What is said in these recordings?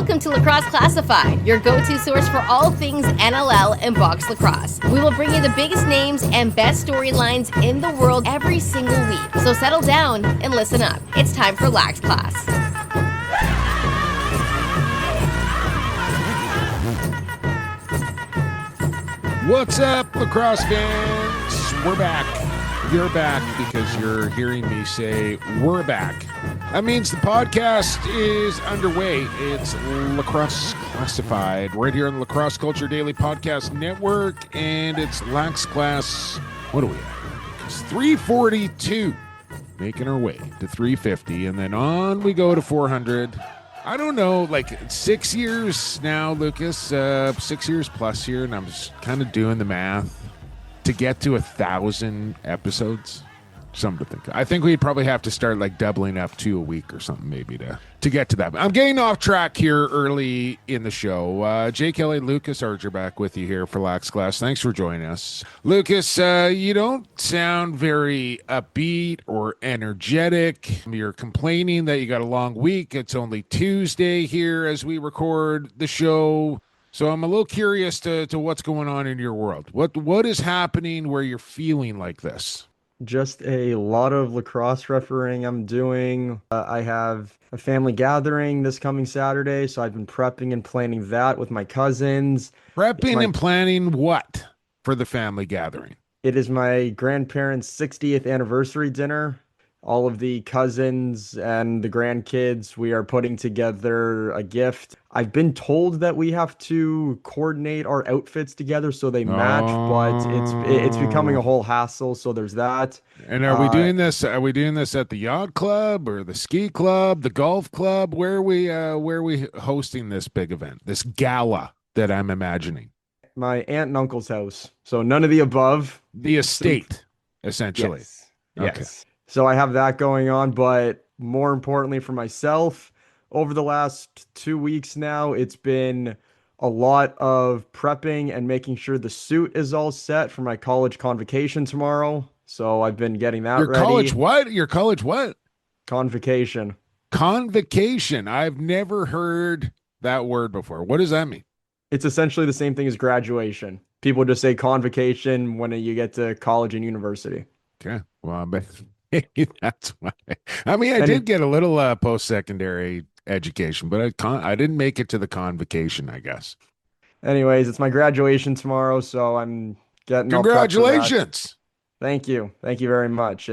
Welcome to Lacrosse Classified, your go-to source for all things NLL and box lacrosse. We will bring you the biggest names and best storylines in the world every single week. So settle down and listen up. It's time for Lax Class. What's up, lacrosse fans? We're back. You're back because you're hearing me say we're back. That means the podcast is underway. It's Lacrosse Classified right here on the Lacrosse Culture Daily Podcast Network, and it's Lax Class. What are we at? It's 342, making our way to 350, and then on we go to 400. I don't know, like 6 years now, Lucas, 6 years plus here, and I'm just kind of doing the math to get to 1,000 episodes. Something to think. I think we'd probably have to start like doubling up 2 a week or something, maybe to get to that. I'm getting off track here early in the show. Jake Kelly, Lucas Archer back with you here for Lax Class. Thanks for joining us. Lucas, you don't sound very upbeat or energetic. You're complaining that you got a long week. It's only Tuesday here as we record the show. So I'm a little curious to what's going on in your world. What is happening where you're feeling like this? Just a lot of lacrosse refereeing I'm doing. I have a family gathering this coming Saturday, so I've been prepping and planning that with my cousins. And planning what for the family gathering? It is my grandparents' 60th anniversary dinner. All of the cousins and the grandkids, we are putting together a gift. I've been told that we have to coordinate our outfits together so they match, but it's becoming a whole hassle. So there's that. And are we doing this? Are we doing this at the yacht club or the ski club, the golf club? Where are we hosting this big event, this gala that I'm imagining? My aunt and uncle's house. So none of the above. The estate, essentially. Yes. Okay. Yes. So I have that going on, but more importantly for myself, over the last 2 weeks now, it's been a lot of prepping and making sure the suit is all set for my college convocation tomorrow. So I've been getting that ready. College what? Your college what? Convocation. Convocation. I've never heard that word before. What does that mean? It's essentially the same thing as graduation. People just say convocation when you get to college and university. Okay. Well, but that's why. I mean, I did get a little post-secondary education, but I didn't make it to the convocation, I guess. Anyways, it's my graduation tomorrow, so I'm getting Congratulations. Thank you. Thank you very much.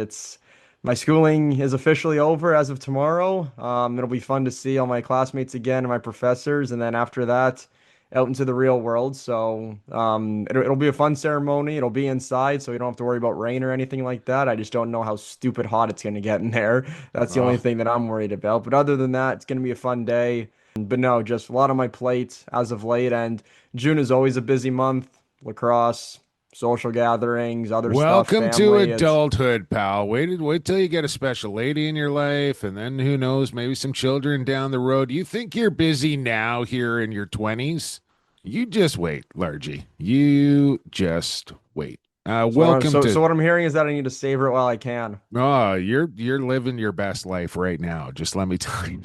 My schooling is officially over as of tomorrow. It'll be fun to see all my classmates again and my professors, and then after that, out into the real world. So it'll be a fun ceremony. It'll be inside, so you don't have to worry about rain or anything like that. I just don't know how stupid hot it's going to get in there. That's the only thing that I'm worried about. But other than that, it's going to be a fun day. But no, just a lot on my plate as of late. And June is always a busy month. Lacrosse, social gatherings, other stuff. Welcome to adulthood, pal. Wait till you get a special lady in your life, and then who knows, maybe some children down the road. You think you're busy now here in your 20s? You just wait, Largy. You just wait. Welcome to. So what I'm hearing is that I need to savor it while I can. Oh, you're living your best life right now. Just let me tell you.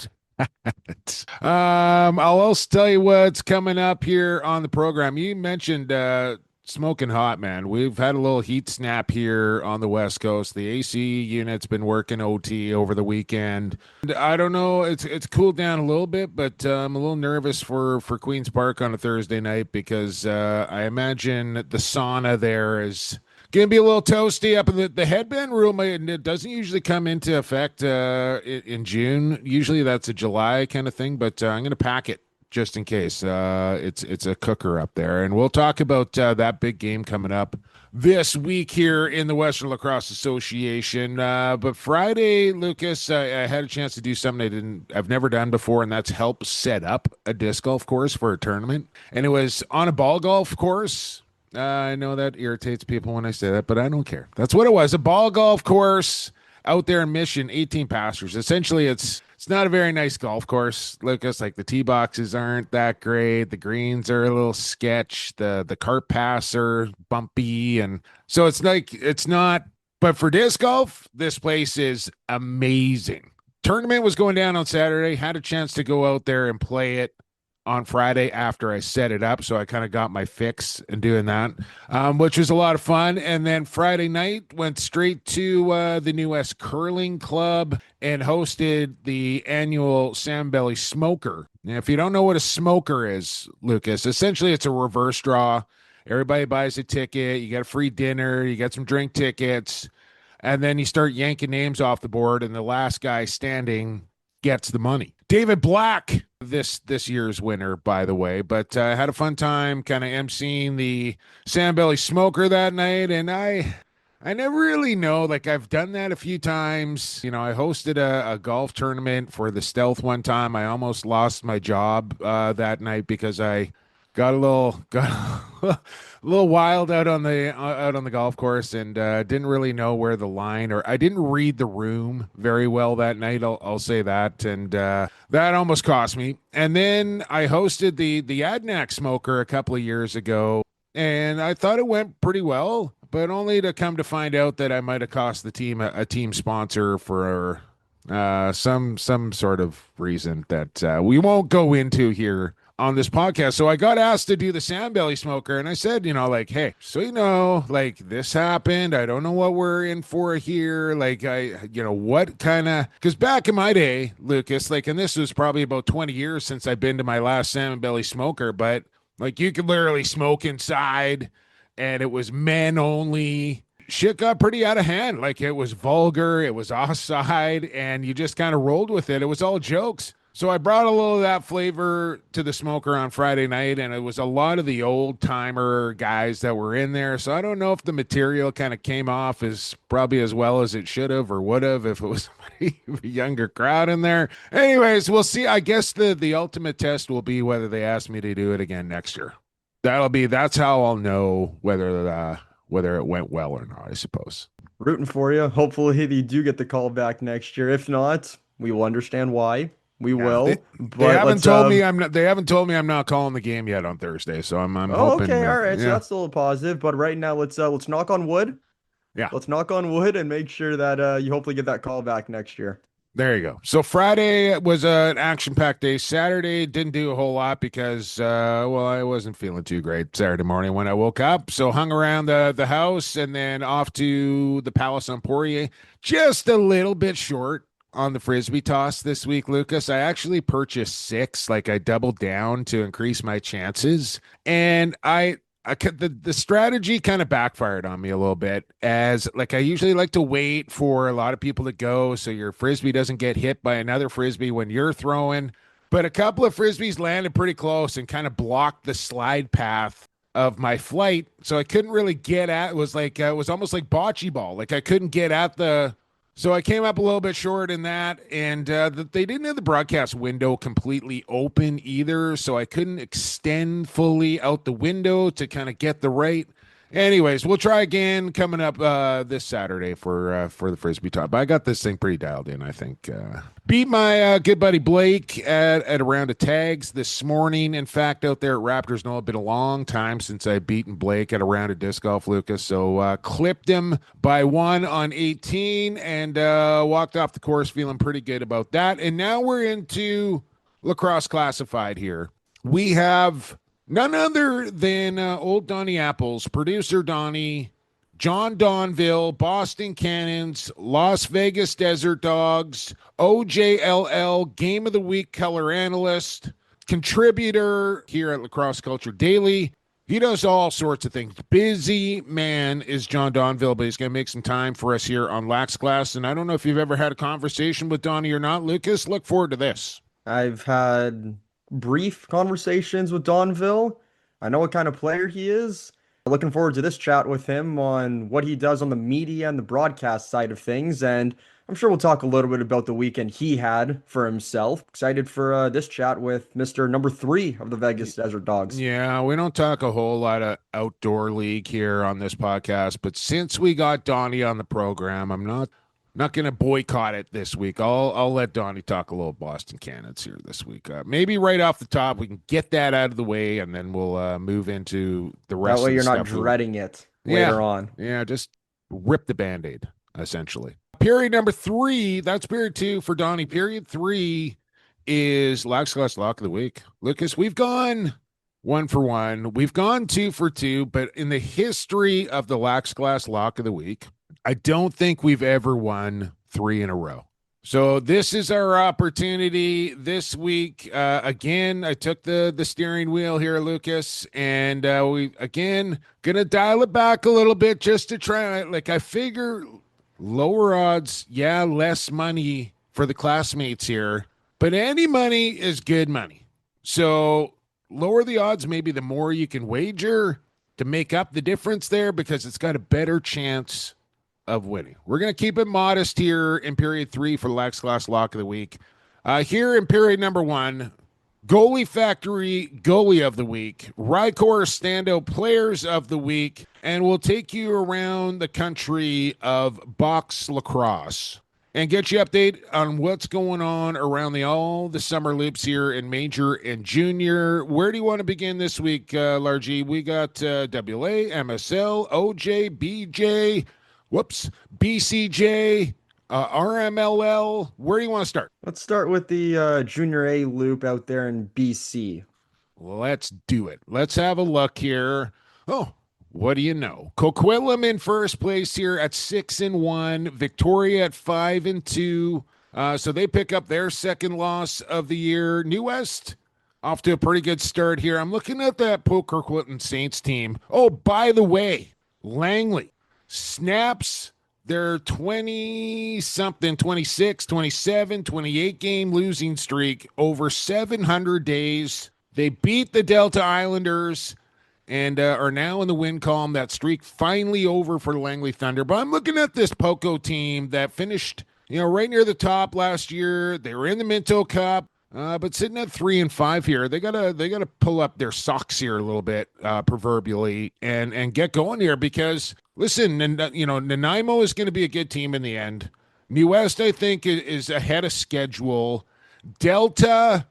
I'll also tell you what's coming up here on the program. You mentioned smoking hot, man. We've had a little heat snap here on the West Coast. The AC unit's been working OT over the weekend. I don't know, it's cooled down a little bit, but I'm a little nervous for Queen's Park on a Thursday night because I imagine the sauna there is going to be a little toasty up in the headband rule. It doesn't usually come into effect in June. Usually that's a July kind of thing, but I'm going to pack it just in case. It's a cooker up there. And we'll talk about that big game coming up this week here in the Western Lacrosse Association. But Friday, Lucas, I had a chance to do something I've never done before, and that's help set up a disc golf course for a tournament. And it was on a ball golf course. I know that irritates people when I say that, but I don't care. That's what it was, a ball golf course out there in Mission, 18 pastures. Essentially, it's not a very nice golf course, Lucas. Like the tee boxes aren't that great. The greens are a little sketch. The cart paths are bumpy. And so it's not, but for disc golf, this place is amazing. Tournament was going down on Saturday. Had a chance to go out there and play it. on Friday after I set it up. So I kind of got my fix in doing that, which was a lot of fun. And then Friday night went straight to the New West Curling Club and hosted the annual Sam Belly Smoker. Now, if you don't know what a smoker is, Lucas, essentially it's a reverse draw. Everybody buys a ticket. You get a free dinner. You get some drink tickets. And then you start yanking names off the board, and the last guy standing gets the money. David Black, this year's winner, by the way, but I had a fun time kind of emceeing the Sam Belly Smoker that night, and I never really know, like I've done that a few times. You know, I hosted a golf tournament for the Stealth one time. I almost lost my job that night because I got a little wild out on the golf course and didn't really know where the line, or I didn't read the room very well that night. I'll say that, and that almost cost me. And then I hosted the Adnac Smoker a couple of years ago, and I thought it went pretty well, but only to come to find out that I might have cost the team a team sponsor for some sort of reason that we won't go into here on this podcast. So I got asked to do the Sam Belly Smoker, and I said, like, hey, so like this happened. I don't know what we're in for here. Like, what kind of, because back in my day, Lucas, like, and this was probably about 20 years since I've been to my last Sam Belly Smoker, but like you could literally smoke inside, and it was men only. Shit got pretty out of hand. Like, it was vulgar, it was offside, and you just kind of rolled with it. It was all jokes. So I brought a little of that flavor to the Smoker on Friday night, and it was a lot of the old-timer guys that were in there. So I don't know if the material kind of came off as probably as well as it should have or would have if it was a younger crowd in there. Anyways, we'll see. I guess the ultimate test will be whether they ask me to do it again next year. That's how I'll know whether it went well or not, I suppose. Rooting for you. Hopefully you do get the call back next year. If not, we will understand why. We will. They haven't told me I'm not. They haven't told me I'm not calling the game yet on Thursday. So I'm hoping. Okay, all right. So that's still a positive. But right now, let's knock on wood. Yeah. Let's knock on wood and make sure that you hopefully get that call back next year. There you go. So Friday was an action-packed day. Saturday didn't do a whole lot because, I wasn't feeling too great Saturday morning when I woke up. So hung around the house and then off to the Palace on Poirier. Just a little bit short on the Frisbee toss this week, Lucas. I actually purchased 6. Like, I doubled down to increase my chances. And the strategy kind of backfired on me a little bit, as like I usually like to wait for a lot of people to go so your Frisbee doesn't get hit by another Frisbee when you're throwing. But a couple of Frisbees landed pretty close and kind of blocked the slide path of my flight. So I couldn't really get at it. Was almost like bocce ball. Like, I couldn't get at so I came up a little bit short in that, and they didn't have the broadcast window completely open either, so I couldn't extend fully out the window to kind of get the right. Anyways, we'll try again coming up this Saturday for the Frisbee top. But I got this thing pretty dialed in, I think. Beat my good buddy Blake at a round of tags this morning. In fact, out there at Raptors Knoll, it's been a long time since I've beaten Blake at a round of disc golf, Lucas. So clipped him by 1 on 18 and walked off the course feeling pretty good about that. And now we're into Lacrosse Classified here. We have none other than old Donny Apples, producer Donny, Jon Donville, Boston Cannons, Las Vegas Desert Dogs, OJLL, Game of the Week color analyst, contributor here at Lacrosse Culture Daily. He does all sorts of things. Busy man is Jon Donville, but he's going to make some time for us here on Lax Class. And I don't know if you've ever had a conversation with Donny or not, Lucas. Look forward to this. I've had brief conversations with Donville. I know what kind of player he is. Looking forward to this chat with him on what he does on the media and the broadcast side of things, and I'm sure we'll talk a little bit about the weekend he had for himself. Excited for this chat with Mr. Number 3 of the Vegas Desert Dogs. Yeah, we don't talk a whole lot of outdoor league here on this podcast, but since we got Donny on the program, I'm not going to boycott it this week. I'll let Donny talk a little Boston Cannons here this week. Maybe right off the top, we can get that out of the way, and then we'll move into the rest. That way of the you're not stuff dreading it later on. Yeah, just rip the Band-Aid, essentially. Period number 3, that's period 2 for Donny. Period 3 is Lax Class Lock of the Week. Lucas, we've gone 1 for 1. We've gone 2 for 2, but in the history of the Lax Class Lock of the Week, I don't think we've ever won 3 in a row. So this is our opportunity this week. Again, I took the steering wheel here, Lucas, and we again gonna dial it back a little bit just to try. Like I figure lower odds, yeah, less money for the classmates here, but any money is good money. So lower the odds, maybe the more you can wager to make up the difference there because it's got a better chance of winning. We're going to keep it modest here in period 3 for Lax Class Lock of the Week. Here in period number 1, Goalie Factory Goalie of the Week, Rycor Standout Players of the Week, and we'll take you around the country of box lacrosse and get you update on what's going on around all the summer loops here in major and junior. Where do you want to begin this week, Largy? We got WA, MSL, OJ, BJ, BCJ, RMLL. Where do you want to start? Let's start with the Junior A loop out there in BC. Let's do it. Let's have a look here. Oh, what do you know? Coquitlam in first place here at 6-1. Victoria at 5-2. So they pick up their second loss of the year. New West off to a pretty good start here. I'm looking at that Coquitlam Saints team. Oh, by the way, Langley snaps their 20-something, 26, 27, 28 game losing streak over 700 days. They beat the Delta Islanders and are now in the win column. That streak finally over for the Langley Thunder. But I'm looking at this Poco team that finished, right near the top last year. They were in the Minto Cup. But sitting at 3-5 here, they gotta pull up their socks here a little bit, proverbially, and get going here because listen, Nanaimo is going to be a good team in the end. New West, I think, is ahead of schedule. Delta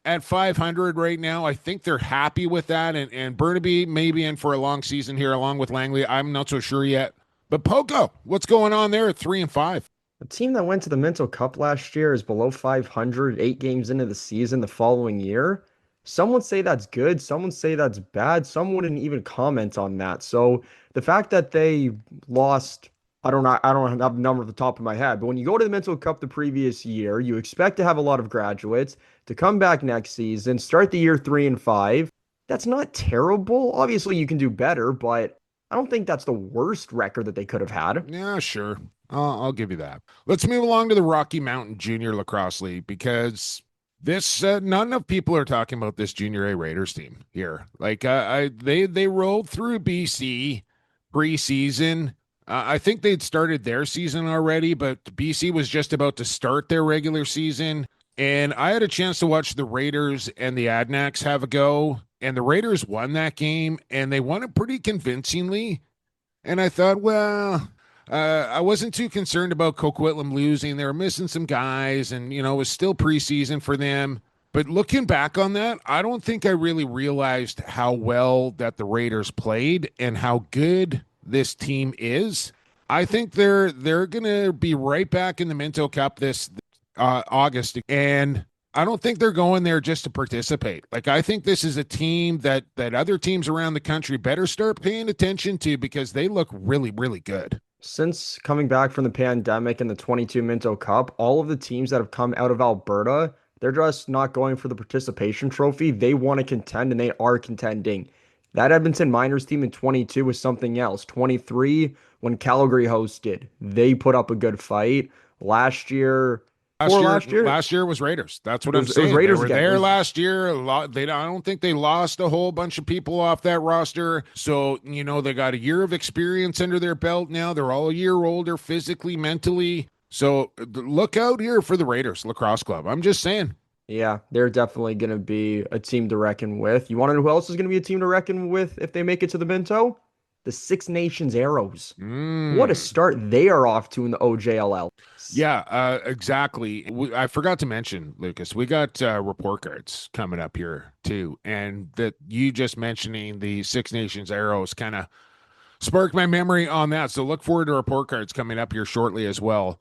at 500 right now, I think they're happy with that, and Burnaby may be in for a long season here along with Langley. I'm not so sure yet. But Poco, what's going on there at 3-5? The team that went to the Minto Cup last year is below 500, 8 games into the season the following year. Some would say that's good. Some would say that's bad. Some wouldn't even comment on that. So the fact that they lost, I don't have the number at the top of my head, but when you go to the Minto Cup the previous year, you expect to have a lot of graduates to come back next season, start the year 3-5. That's not terrible. Obviously, you can do better, but I don't think that's the worst record that they could have had. Yeah, sure. I'll give you that. Let's move along to the Rocky Mountain Junior Lacrosse League because this not enough people are talking about this Junior A Raiders team here. Like they rolled through BC preseason. I think they'd started their season already, but BC was just about to start their regular season. And I had a chance to watch the Raiders and the Adnaks have a go, and the Raiders won that game, and they won it pretty convincingly. And I thought, well, I wasn't too concerned about Coquitlam losing. They were missing some guys, and, it was still preseason for them. But looking back on that, I don't think I really realized how well that the Raiders played and how good this team is. I think they're going to be right back in the Minto Cup this August, and I don't think they're going there just to participate. Like, I think this is a team that other teams around the country better start paying attention to because they look really, really good. Since coming back from the pandemic and the 22 Minto Cup, all of the teams that have come out of Alberta, they're just not going for the participation trophy. They want to contend, and they are contending. That Edmonton Miners team in 22 was something else. 23, when Calgary hosted, they put up a good fight. Last year was Raiders. That's what I'm saying. It was Raiders. They were there last year. I don't think they lost a whole bunch of people off that roster. So, they got a year of experience under their belt now. They're all a year older physically, mentally. So look out here for the Raiders Lacrosse Club. I'm just saying. Yeah, they're definitely going to be a team to reckon with. You want to know who else is going to be a team to reckon with if they make it to the Minto? The Six Nations Arrows. What a start they are off to in the OJLL. Yeah, exactly. I forgot to mention, Lucas, we got report cards coming up here too. And that you just mentioning the Six Nations Arrows kind of sparked my memory on that. So look forward to report cards coming up here shortly as well.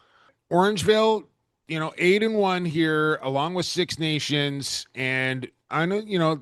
Orangeville, 8-1 here, along with Six Nations, and I know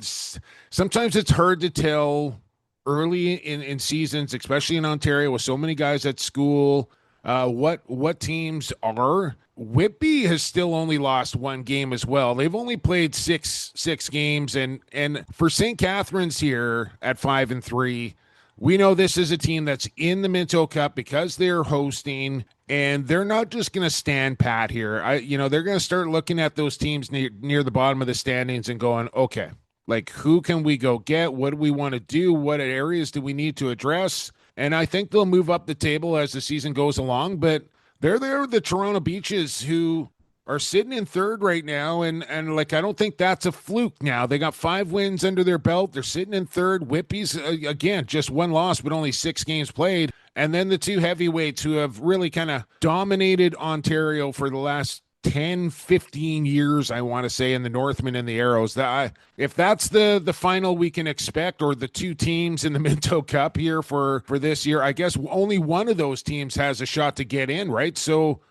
sometimes it's hard to tell early in seasons, especially in Ontario, with so many guys at school. What teams are? Whitby has still only lost one game as well. They've only played six games, and for St. Catharines here at 5-3, we know this is a team that's in the Minto Cup because they're hosting, and they're not just going to stand pat here. They're going to start looking at those teams near the bottom of the standings and going, okay, like, who can we go get? What do we want to do? What areas do we need to address? And I think they'll move up the table as the season goes along, but they're the Toronto Beaches who are sitting in third right now, and like, I don't think that's a fluke now. They got 5 wins under their belt. They're sitting in third. Whippy's, again, just 1 loss, but only 6 games played. And then the 2 heavyweights who have really kind of dominated Ontario for the last 10, 15 years, I want to say, in the Northmen and the Arrows. If that's the final we can expect, or the 2 teams in the Minto Cup here for this year, I guess only one of those teams has a shot to get in, right? So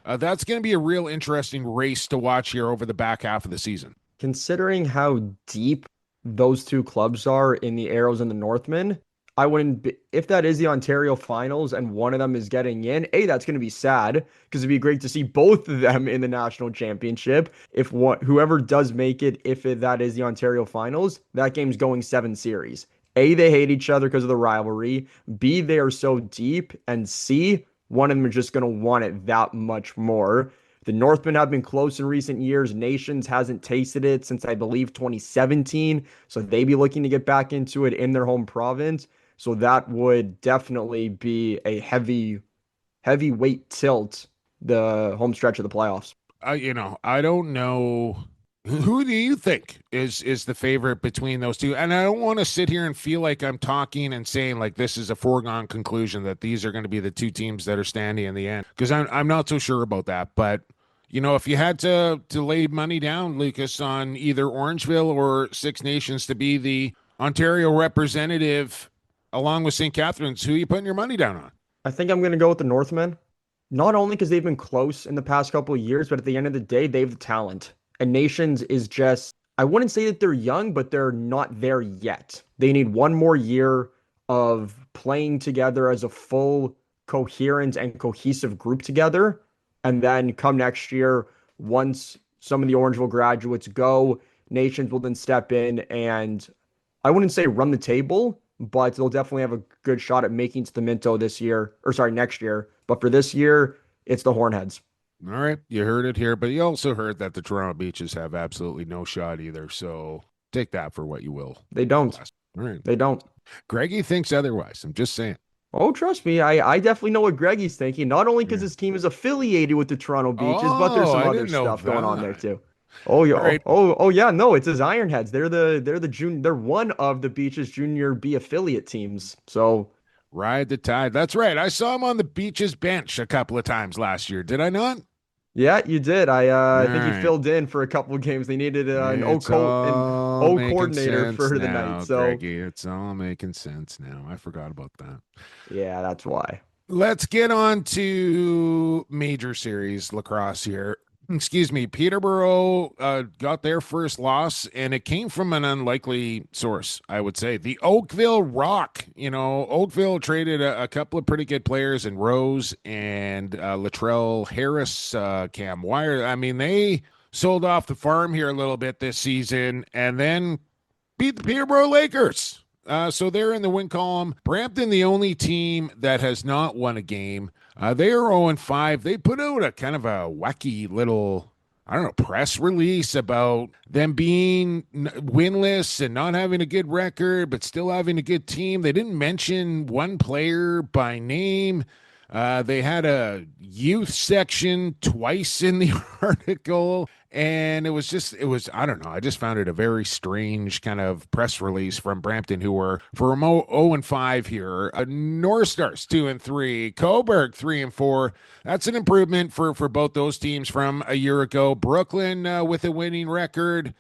that's going to be a real interesting race to watch here over the back half of the season. Considering how deep those 2 clubs are in the Arrows and the Northmen, I wouldn't be, if that is the Ontario finals and one of them is getting in, that's going to be sad, because it'd be great to see both of them in the national championship. Whoever does make it, that is the Ontario finals, that game's going 7 series. They hate each other because of the rivalry. B, they are so deep. And C, one of them is just going to want it that much more. The Northmen have been close in recent years. Nations hasn't tasted it since, I believe, 2017. So they'd be looking to get back into it in their home province. So that would definitely be a heavyweight tilt, the home stretch of the playoffs. I don't know. Who do you think is the favorite between those 2? And I don't want to sit here and feel like I'm talking and saying like this is a foregone conclusion that these are going to be the 2 teams that are standing in the end, because I'm not so sure about that. But if you had to lay money down, Lucas, on either Orangeville or Six Nations to be the Ontario representative along with St. Catharines, who are you putting your money down on? I think I'm going to go with the Northmen, not only because they've been close in the past couple of years, but at the end of the day, they have the talent. And Nations is just, I wouldn't say that they're young, but they're not there yet. They need one more year of playing together as a full, coherent, and cohesive group together. And then come next year, once some of the Orangeville graduates go, Nations will then step in and, I wouldn't say run the table, but they'll definitely have a good shot at making it to the Minto next year. But for this year, it's the Hornheads. All right, you heard it here, but you also heard that the Toronto Beaches have absolutely no shot either. So take that for what you will. They don't. All right. They don't. Greggy thinks otherwise. I'm just saying. Oh, trust me, I definitely know what Greggy's thinking. Not only because his team is affiliated with the Toronto Beaches, but there's some other stuff going on there too. Oh yeah, right. oh yeah, no, it's his Ironheads. They're one of the Beaches Junior B affiliate teams. So ride the tide. That's right. I saw him on the Beaches bench a couple of times last year. Did I not? Yeah, you did. I think you filled in for a couple of games. They needed an O coordinator for the night. So Greggy, it's all making sense now. I forgot about that. Yeah, that's why. Let's get on to Major Series lacrosse here. Excuse me. Peterborough got their first loss, and it came from an unlikely source, I would say. The Oakville Rock. Oakville traded a couple of pretty good players in Rose and Latrell Harris, Cam Wire. I mean, they sold off the farm here a little bit this season and then beat the Peterborough Lakers. So they're in the win column. Brampton, the only team that has not won a game. They are 0-5. They put out a kind of a wacky little, press release about them being winless and not having a good record, but still having a good team. They didn't mention one player by name. They had a youth section twice in the article. And it was, I don't know. I just found it a very strange kind of press release from Brampton, who were for 0-5 here. North Stars 2-3, Coburg 3-4. That's an improvement for both those teams from a year ago. Brooklyn with a winning record.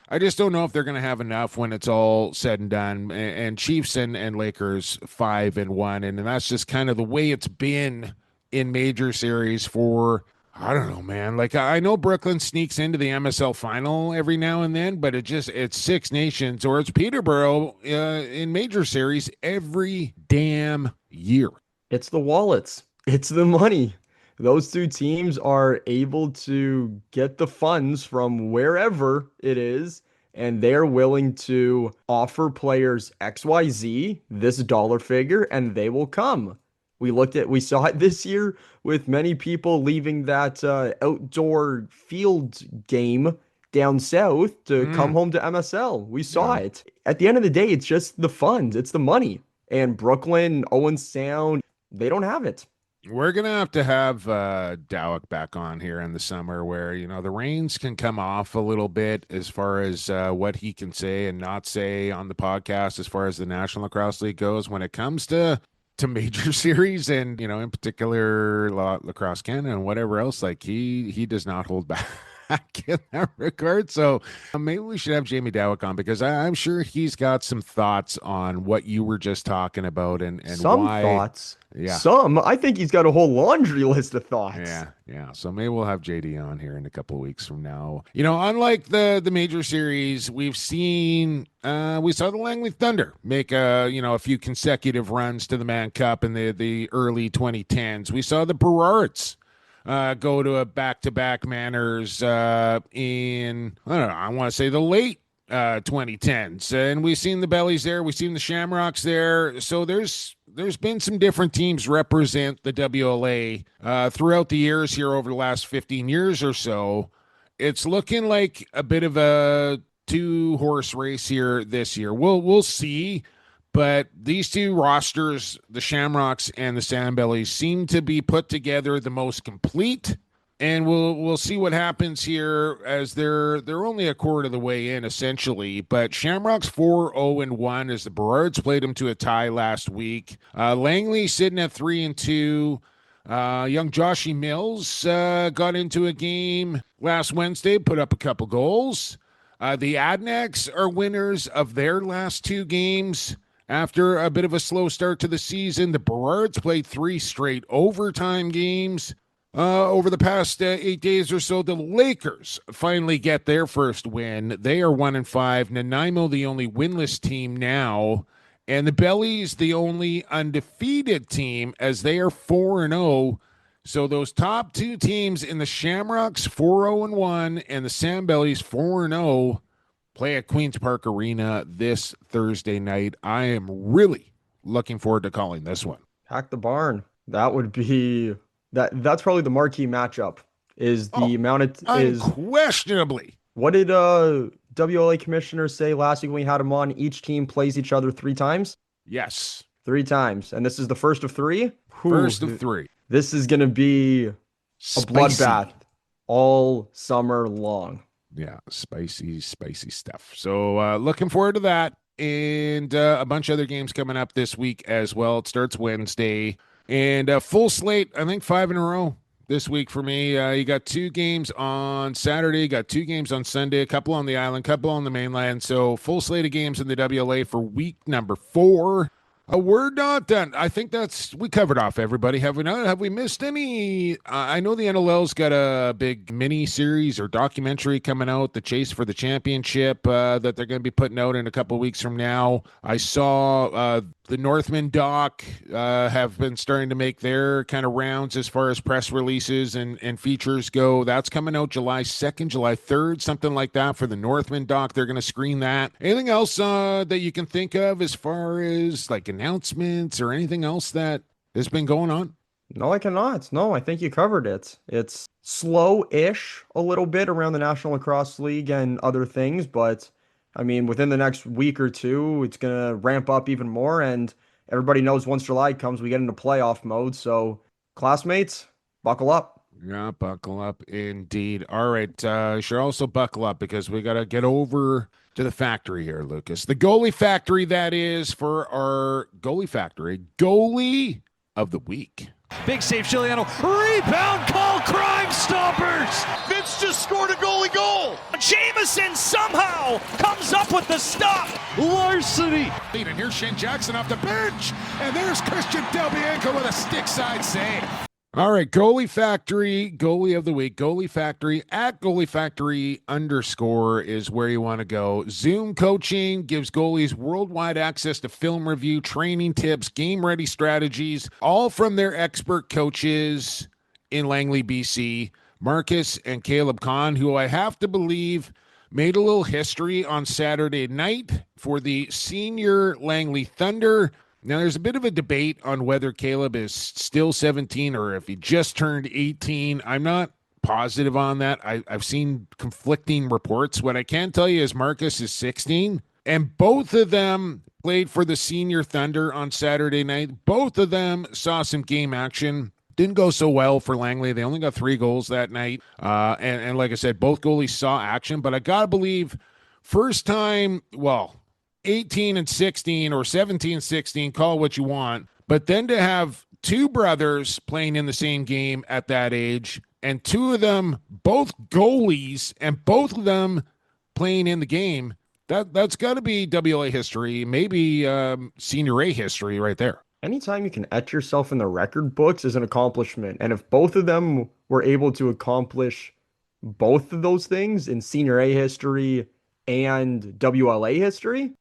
I just don't know if they're going to have enough when it's all said and done. And Chiefs and Lakers 5-1, and that's just kind of the way it's been in Major Series for I don't know, man. Like, I know Brooklyn sneaks into the MSL final every now and then, but it's Six Nations or it's Peterborough in major series every damn year. It's the wallets. It's the money. Those two teams are able to get the funds from wherever it is, and they're willing to offer players XYZ, this dollar figure, and they will come. We saw it this year with many people leaving that outdoor field game down south to come home to MSL. We saw it. At the end of the day, it's just the funds, it's the money. And Brooklyn, Owen Sound, they don't have it. We're going to have Dowick back on here in the summer where, the reins can come off a little bit as far as what he can say and not say on the podcast as far as the National Lacrosse League goes when it comes to major series and, in particular Lacrosse Canada and whatever else. Like he does not hold back in that regard. So maybe we should have Jamie Dowick on because I'm sure he's got some thoughts on what you were just talking about and some why. Thoughts. Yeah. I think he's got a whole laundry list of thoughts. Yeah. So maybe we'll have JD on here in a couple of weeks from now. Unlike the major series, we've seen we saw the Langley Thunder make a few consecutive runs to the Mann Cup in the early 2010s. We saw the Burrards go to a back-to-back manners in, I want to say the late 2010s. And we've seen the Bellies there. We've seen the Shamrocks there. So there's been some different teams represent the WLA throughout the years here over the last 15 years or so. It's looking like a bit of a two-horse race here this year. We'll see. But these two rosters, the Shamrocks and the Sandbellies, seem to be put together the most complete. And we'll see what happens here as they're only a quarter of the way in, essentially. But Shamrocks 4-0-1 as the Burrards played them to a tie last week. Langley sitting at 3-2. Young Joshy Mills got into a game last Wednesday, put up a couple goals. The Adnaks are winners of their last two games. After a bit of a slow start to the season, the Burrards played 3 straight overtime games. Over the past 8 days or so, the Lakers finally get their first win. They are 1-5. Nanaimo, the only winless team now. And the Bellies, the only undefeated team, as they are 4-0. So those top two teams in the Shamrocks, 4-0-1, and the Sandbellies, 4-0, play at Queen's Park Arena this Thursday night. I am really looking forward to calling this one. Pack the barn. That would be that's probably the marquee matchup. Is the amount of unquestionably. What did WLA commissioner say last week when we had him on? Each team plays each other 3 times. Yes, 3 times, and this is the first of 3. First of 3. This is going to be Spicy. A bloodbath all summer long. Yeah, spicy stuff. So looking forward to that. And a bunch of other games coming up this week as well. It starts Wednesday. And full slate, I think 5 in a row this week for me. You got 2 games on Saturday, you got 2 games on Sunday, a couple on the island, couple on the mainland. So full slate of games in the WLA for week number 4. We're not done. I think we covered off everybody. Have we not? Have we missed any? I know the NLL's got a big mini series or documentary coming out, The Chase for the Championship, that they're going to be putting out in a couple of weeks from now. I saw the Northman doc have been starting to make their kind of rounds as far as press releases and features go. That's coming out July 2nd, July 3rd, something like that for the Northman doc. They're going to screen that. Anything else that you can think of as far as like announcements or anything else that has been going on? No, I cannot. No, I think you covered it. It's slow-ish a little bit around the National Lacrosse League and other things, but I mean, within the next week or 2, it's going to ramp up even more, and everybody knows once July comes, we get into playoff mode, so classmates, buckle up. Yeah, buckle up indeed. All right, sure, also buckle up because we got to get over to the factory here, Lucas. The Goalie Factory, that is, for our Goalie Factory Goalie of the Week. Big save, Chiliano. Rebound call, Crime Stoppers. Vince just scored a goalie goal. Jameson somehow comes up with the stop. Larceny. And here's Shane Jackson off the bench. And there's Christian Del Bianco with a stick side save. All right, Goalie Factory, Goalie of the Week. Goalie Factory at Goalie Factory _ is where you want to go. Zoom coaching gives goalies worldwide access to film review, training tips, game-ready strategies, all from their expert coaches in Langley, BC. Marcus and Caleb Kahn, who I have to believe made a little history on Saturday night for the senior Langley Thunder. Now, there's a bit of a debate on whether Caleb is still 17 or if he just turned 18. I'm not positive on that. I've seen conflicting reports. What I can tell you is Marcus is 16, and both of them played for the senior Thunder on Saturday night. Both of them saw some game action. Didn't go so well for Langley. They only got 3 goals that night. And like I said, both goalies saw action, but I got to believe first time, 18 and 16 or 17, 16, call what you want. But then to have 2 brothers playing in the same game at that age, and 2 of them, both goalies, and both of them playing in the game, that's got to be WA history, maybe Senior A history right there. Anytime you can etch yourself in the record books is an accomplishment. And if both of them were able to accomplish both of those things in Senior A history and WLA history,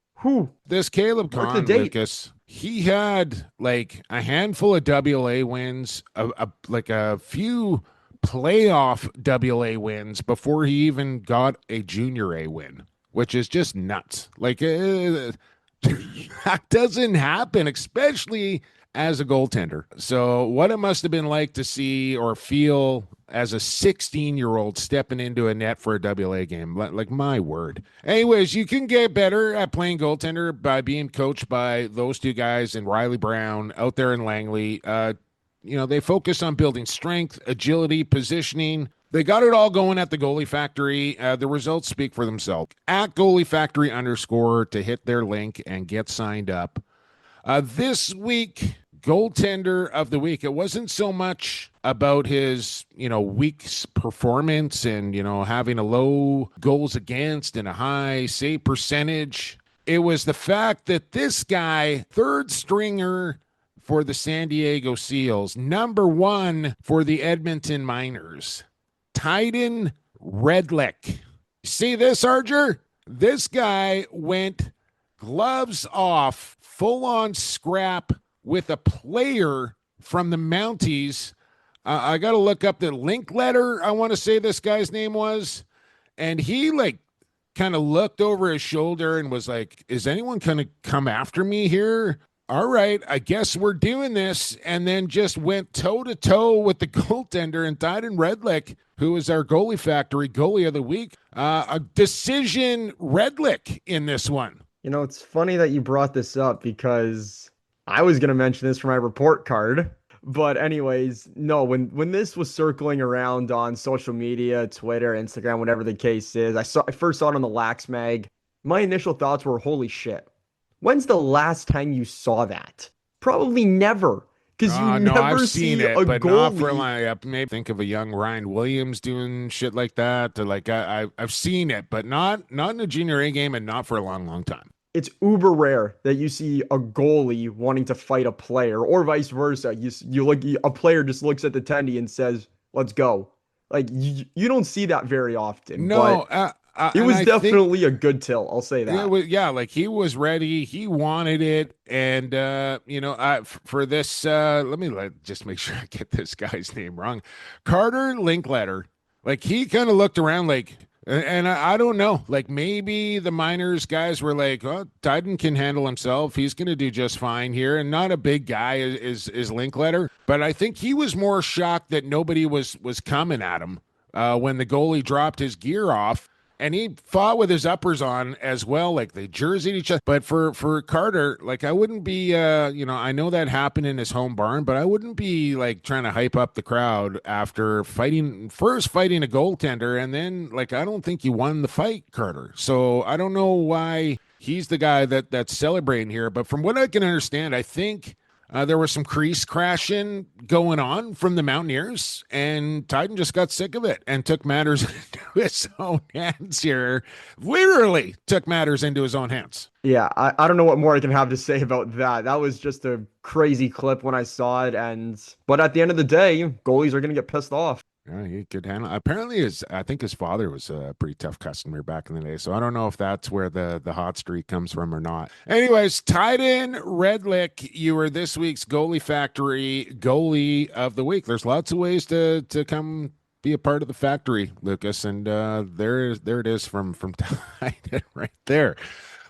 this Caleb Kahn, Lucas, he had like a handful of WLA wins, like a few playoff WLA wins before he even got a Junior A win, which is just nuts. Like that doesn't happen, especially as a goaltender. So what it must have been like to see or feel as a 16-year-old stepping into a net for a WA game. Like, my word. Anyways, you can get better at playing goaltender by being coached by those 2 guys and Riley Brown out there in Langley. They focus on building strength, agility, positioning. They got it all going at the Goalie Factory. The results speak for themselves. At Goalie Factory _ to hit their link and get signed up. This week, goaltender of the week. It wasn't so much about his, week's performance and, having a low goals against and a high save percentage. It was the fact that this guy, 3rd stringer for the San Diego Seals, number 1 for the Edmonton Miners, Tyden Redlick. See this, Arger? This guy went gloves off, full-on scrap with a player from the Mounties. I got to look up the link letter, I want to say this guy's name was. And he, kind of looked over his shoulder and was like, is anyone going to come after me here? All right, I guess we're doing this. And then just went toe-to-toe with the goaltender and Tyden Redlick, who is our Goalie Factory Goalie of the Week. A decision Redlick in this one. It's funny that you brought this up because I was going to mention this for my report card. But anyways, no, when this was circling around on social media, Twitter, Instagram, whatever the case is, I first saw it on the Lax mag. My initial thoughts were, holy shit. When's the last time you saw that? Probably never. Because I've seen it, but not for maybe think of a young Ryan Williams doing shit like that. I've seen it, but not in a Junior A game and not for a long, long time. It's uber rare that you see a goalie wanting to fight a player, or vice versa. You look, a player just looks at the tendy and says, "Let's go." Like you don't see that very often. No, it was definitely a good tilt. I'll say that. Like he was ready. He wanted it, and for this, let me just make sure I get this guy's name wrong. Carter Linkletter. Like he kind of looked around, like. And I don't know, like maybe the Miners guys were like, oh, Tyden can handle himself. He's going to do just fine here. And not a big guy is Linkletter. But I think he was more shocked that nobody was coming at him when the goalie dropped his gear off. And he fought with his uppers on as well, like they jerseyed each other. But for Carter, like I wouldn't be, I know that happened in his home barn, but I wouldn't be like trying to hype up the crowd after fighting a goaltender. And then like, I don't think you won the fight, Carter. So I don't know why he's the guy that's celebrating here. But from what I can understand, I think There was some crease crashing going on from the Mountaineers, and Titan just got sick of it and took matters into his own hands here. Literally took matters into his own hands. Yeah, I don't know what more I can have to say about that. That was just a crazy clip when I saw it. But at the end of the day, goalies are going to get pissed off. Yeah, he could handle. Apparently, I think his father was a pretty tough customer back in the day. So I don't know if that's where the hot streak comes from or not. Anyways, Titan Redlick, you were this week's Goalie Factory Goalie of the Week. There's lots of ways to come be a part of the factory, Lucas, and there it is from Titan right there.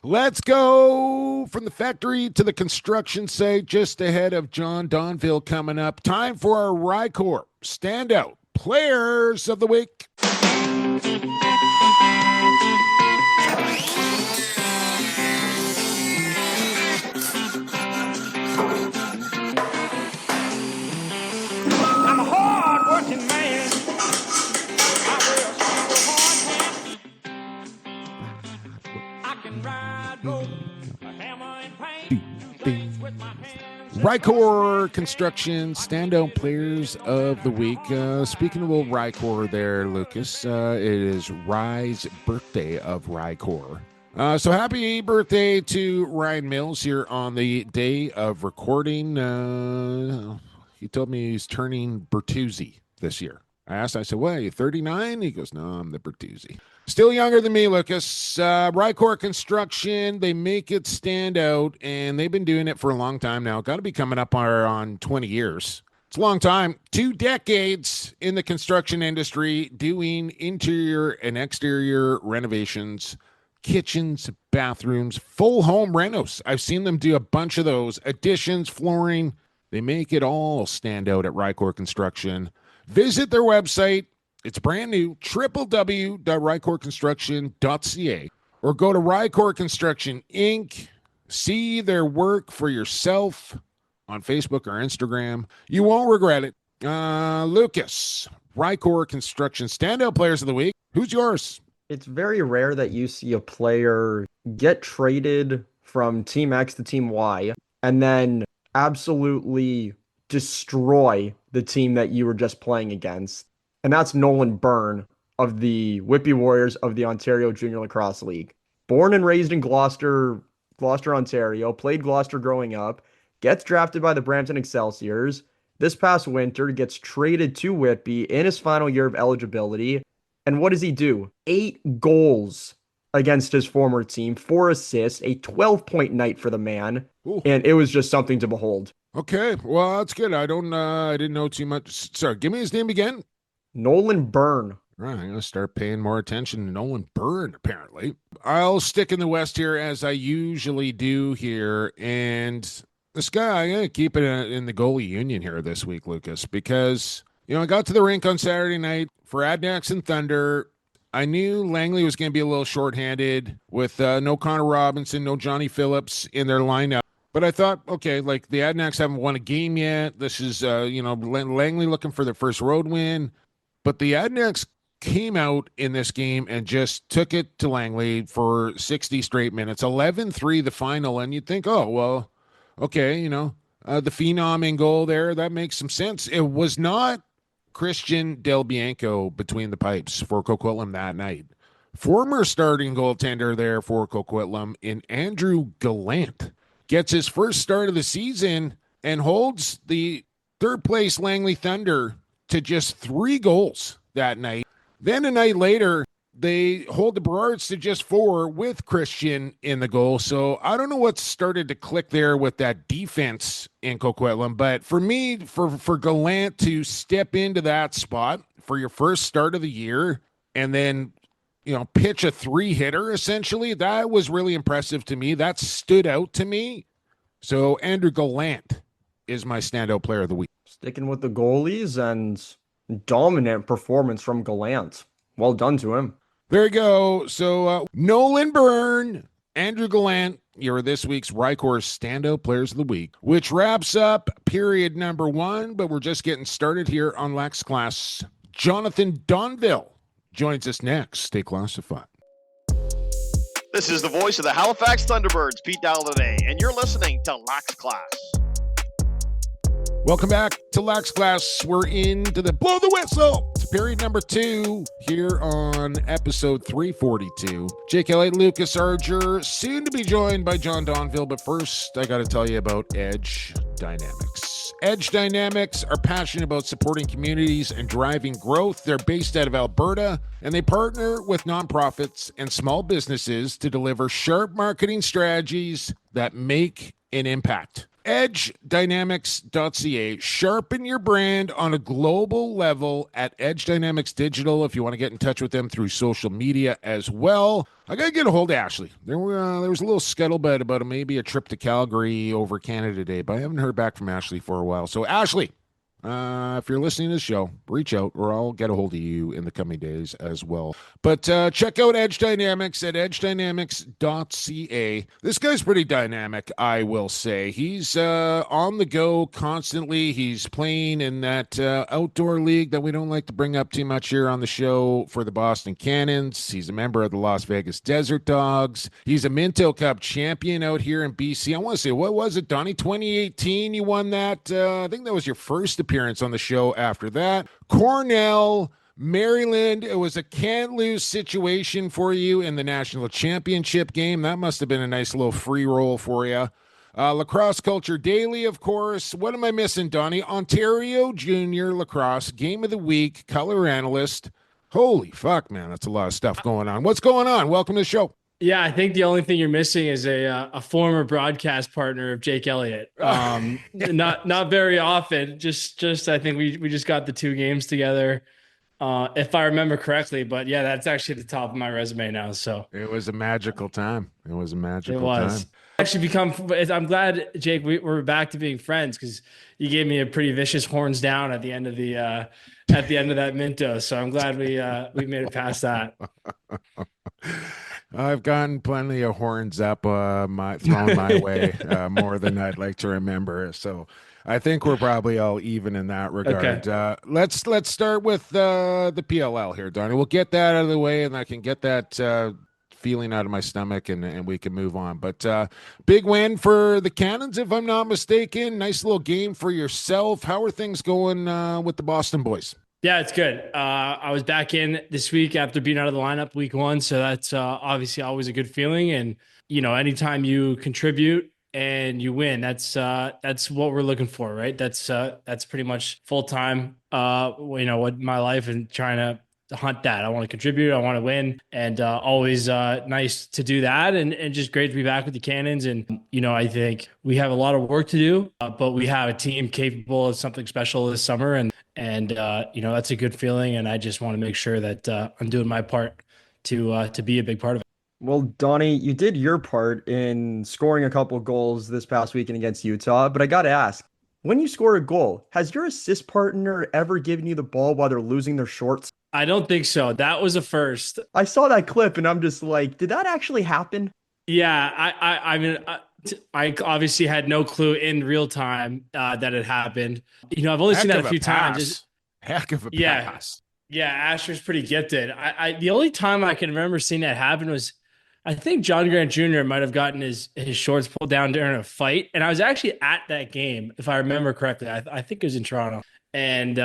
Let's go from the factory to the construction site just ahead of Jon Donville coming up. Time for our Rycor Standout Players of the Week. I'm a hard-working man. I wear I can ride rope, a hammer and paint, do things with my hands. Rycor Construction Standout Players of the Week. Speaking of old Rycor there, Lucas, it is Rye's birthday of Rycor. So happy birthday to Ryan Mills here on the day of recording. He told me he's turning Bertuzzi this year. I said, what, are you 39? He goes, no, I'm the Bertuzzi. Still younger than me, Lucas. Rycor Construction, they make it stand out, and they've been doing it for a long time now. Got to be coming up on 20 years. It's a long time. 2 decades in the construction industry doing interior and exterior renovations, kitchens, bathrooms, full home renos. I've seen them do a bunch of those. Additions, flooring. They make it all stand out at Rycor Construction. Visit their website. It's brand new, www.rycorconstruction.ca, or go to Rycor Construction Inc. See their work for yourself on Facebook or Instagram. You won't regret it. Lucas, Rycor Construction Standout Players of the Week. Who's yours? It's very rare that you see a player get traded from Team X to Team Y and then absolutely destroy the team that you were just playing against. And that's Nolan Byrne of the Whitby Warriors of the Ontario Junior Lacrosse League. Born and raised in Gloucester, Ontario, played Gloucester growing up, gets drafted by the Brampton Excelsiors. This past winter, gets traded to Whitby in his final year of eligibility. And what does he do? 8 goals against his former team, 4 assists, a 12-point night for the man. Ooh. And it was just something to behold. Okay, well, that's good. I didn't know too much. Sorry, give me his name again. Nolan Byrne. Right, I'm going to start paying more attention to Nolan Byrne, apparently. I'll stick in the West here as I usually do here. And this guy, I'm going to keep it in the goalie union here this week, Lucas, because, I got to the rink on Saturday night for Adnax and Thunder. I knew Langley was going to be a little shorthanded with no Connor Robinson, no Johnny Phillips in their lineup. But I thought, okay, like the Adnax haven't won a game yet. This is, Langley looking for their first road win. But the Adnax came out in this game and just took it to Langley for 60 straight minutes, 11-3 the final. And you'd think, oh, well, okay, the Phenom in goal there, that makes some sense. It was not Christian Del Bianco between the pipes for Coquitlam that night. Former starting goaltender there for Coquitlam in Andrew Gallant gets his first start of the season and holds the third-place Langley Thunder to just 3 goals that night. Then a night later, they hold the Berards to just 4 with Christian in the goal. So I don't know what started to click there with that defense in Coquitlam. But for me, for Gallant to step into that spot for your first start of the year and then, pitch a 3-hitter, essentially, that was really impressive to me. That stood out to me. So Andrew Gallant is my standout player of the week. Sticking with the goalies and dominant performance from Gallant. Well done to him. There you go. So Nolan Byrne, Andrew Gallant, you're this week's Rycor Standout Players of the Week, which wraps up period number 1, but we're just getting started here on Lax Class. Jonathan Donville joins us next. Stay classified. This is the voice of the Halifax Thunderbirds, Pete Dalladay, and you're listening to Lax Class. Welcome back to Lax Class. We're into the blow the whistle. It's period number 2 here on episode 342. Jake Elliott, Lucas Arger, soon to be joined by Jon Donville. But first, I got to tell you about Edge Dynamics. Edge Dynamics are passionate about supporting communities and driving growth. They're based out of Alberta, and they partner with nonprofits and small businesses to deliver sharp marketing strategies that make an impact. EdgeDynamics.ca. Sharpen your brand on a global level at Edge Dynamics Digital if you want to get in touch with them through social media as well. I got to get a hold of Ashley. There was a little scuttlebutt about maybe a trip to Calgary over Canada Day, but I haven't heard back from Ashley for a while. So, Ashley, if you're listening to the show, reach out or I'll get a hold of you in the coming days as well. But check out Edge Dynamics at edgedynamics.ca. This guy's pretty dynamic, I will say. He's on the go constantly. He's playing in that outdoor league that we don't like to bring up too much here on the show for the Boston Cannons. He's a member of the Las Vegas Desert Dogs. He's a Minto Cup champion out here in BC. I want to say, what was it, Donny? 2018 you won that? I think that was your first appearance on the show after that. Cornell, Maryland, it was a can't-lose situation for you in the national championship game. That must have been a nice little free roll for you. Lacrosse Culture Daily, of course. What am I missing, Donny? Ontario Junior Lacrosse Game of the Week, color analyst. Holy fuck, man, that's a lot of stuff going on. What's going on? Welcome to the show. Yeah, I think the only thing you're missing is a former broadcast partner of Jake Elliott. Not very often. Just I think we just got the 2 games together, if I remember correctly. But yeah, that's actually at the top of my resume now. So it was a magical time. It was a magical time. Actually, I'm glad, Jake. We're back to being friends because you gave me a pretty vicious horns down at the end of that Minto. So I'm glad we made it past that. I've gotten plenty of horns up thrown my way, more than I'd like to remember. So I think we're probably all even in that regard. Okay. Let's start with the PLL here, Donny. We'll get that out of the way, and I can get that feeling out of my stomach, and we can move on. But big win for the Cannons, if I'm not mistaken. Nice little game for yourself. How are things going with the Boston boys? Yeah, it's good. I was back in this week after being out of the lineup week 1. So that's obviously always a good feeling. And, anytime you contribute and you win, that's what we're looking for, right? That's pretty much full time, what my life and trying to hunt that. I want to contribute. I want to win, and always nice to do that. And just great to be back with the Cannons. And, I think we have a lot of work to do, but we have a team capable of something special this summer. And that's a good feeling. And I just want to make sure that I'm doing my part to be a big part of it. Well, Donny, you did your part in scoring a couple of goals this past weekend against Utah, but I got to ask, when you score a goal, has your assist partner ever given you the ball while they're losing their shorts? I don't think so. That was a first. I saw that clip and I'm just like, did that actually happen? Yeah, I mean, I obviously had no clue in real time that it happened. I've only seen that a few times. Heck of a pass. Yeah, Asher's pretty gifted. The only time I can remember seeing that happen was, I think John Grant Jr. might have gotten his shorts pulled down during a fight. And I was actually at that game, if I remember correctly. I think it was in Toronto. And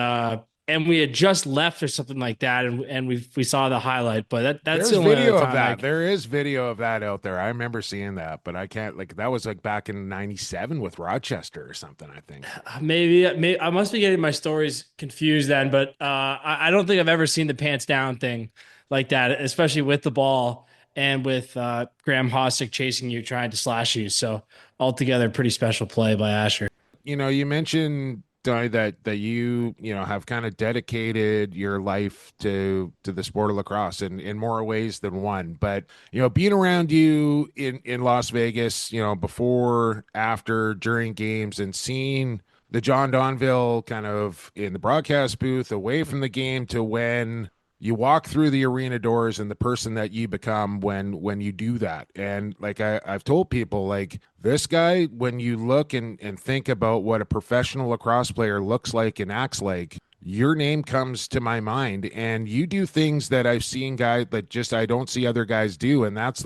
we had just left or something like that, and we saw the highlight. But that's the video of that. There is video of that out there. I remember seeing that, but I can't that was back in '97 with Rochester or something. I think maybe I must be getting my stories confused then. But I don't think I've ever seen the pants down thing like that, especially with the ball and with Graham Hossick chasing you, trying to slash you. So altogether, pretty special play by Asher. You mentioned, Donny, that you have kind of dedicated your life to the sport of lacrosse in more ways than one. But being around you in Las Vegas, before, after, during games, and seeing the Jon Donville kind of in the broadcast booth, away from the game, to when you walk through the arena doors and the person that you become when you do that. And I've told people, this guy, when you look and think about what a professional lacrosse player looks like and acts like, your name comes to my mind. And you do things that I've seen guys that I don't see other guys do. And that's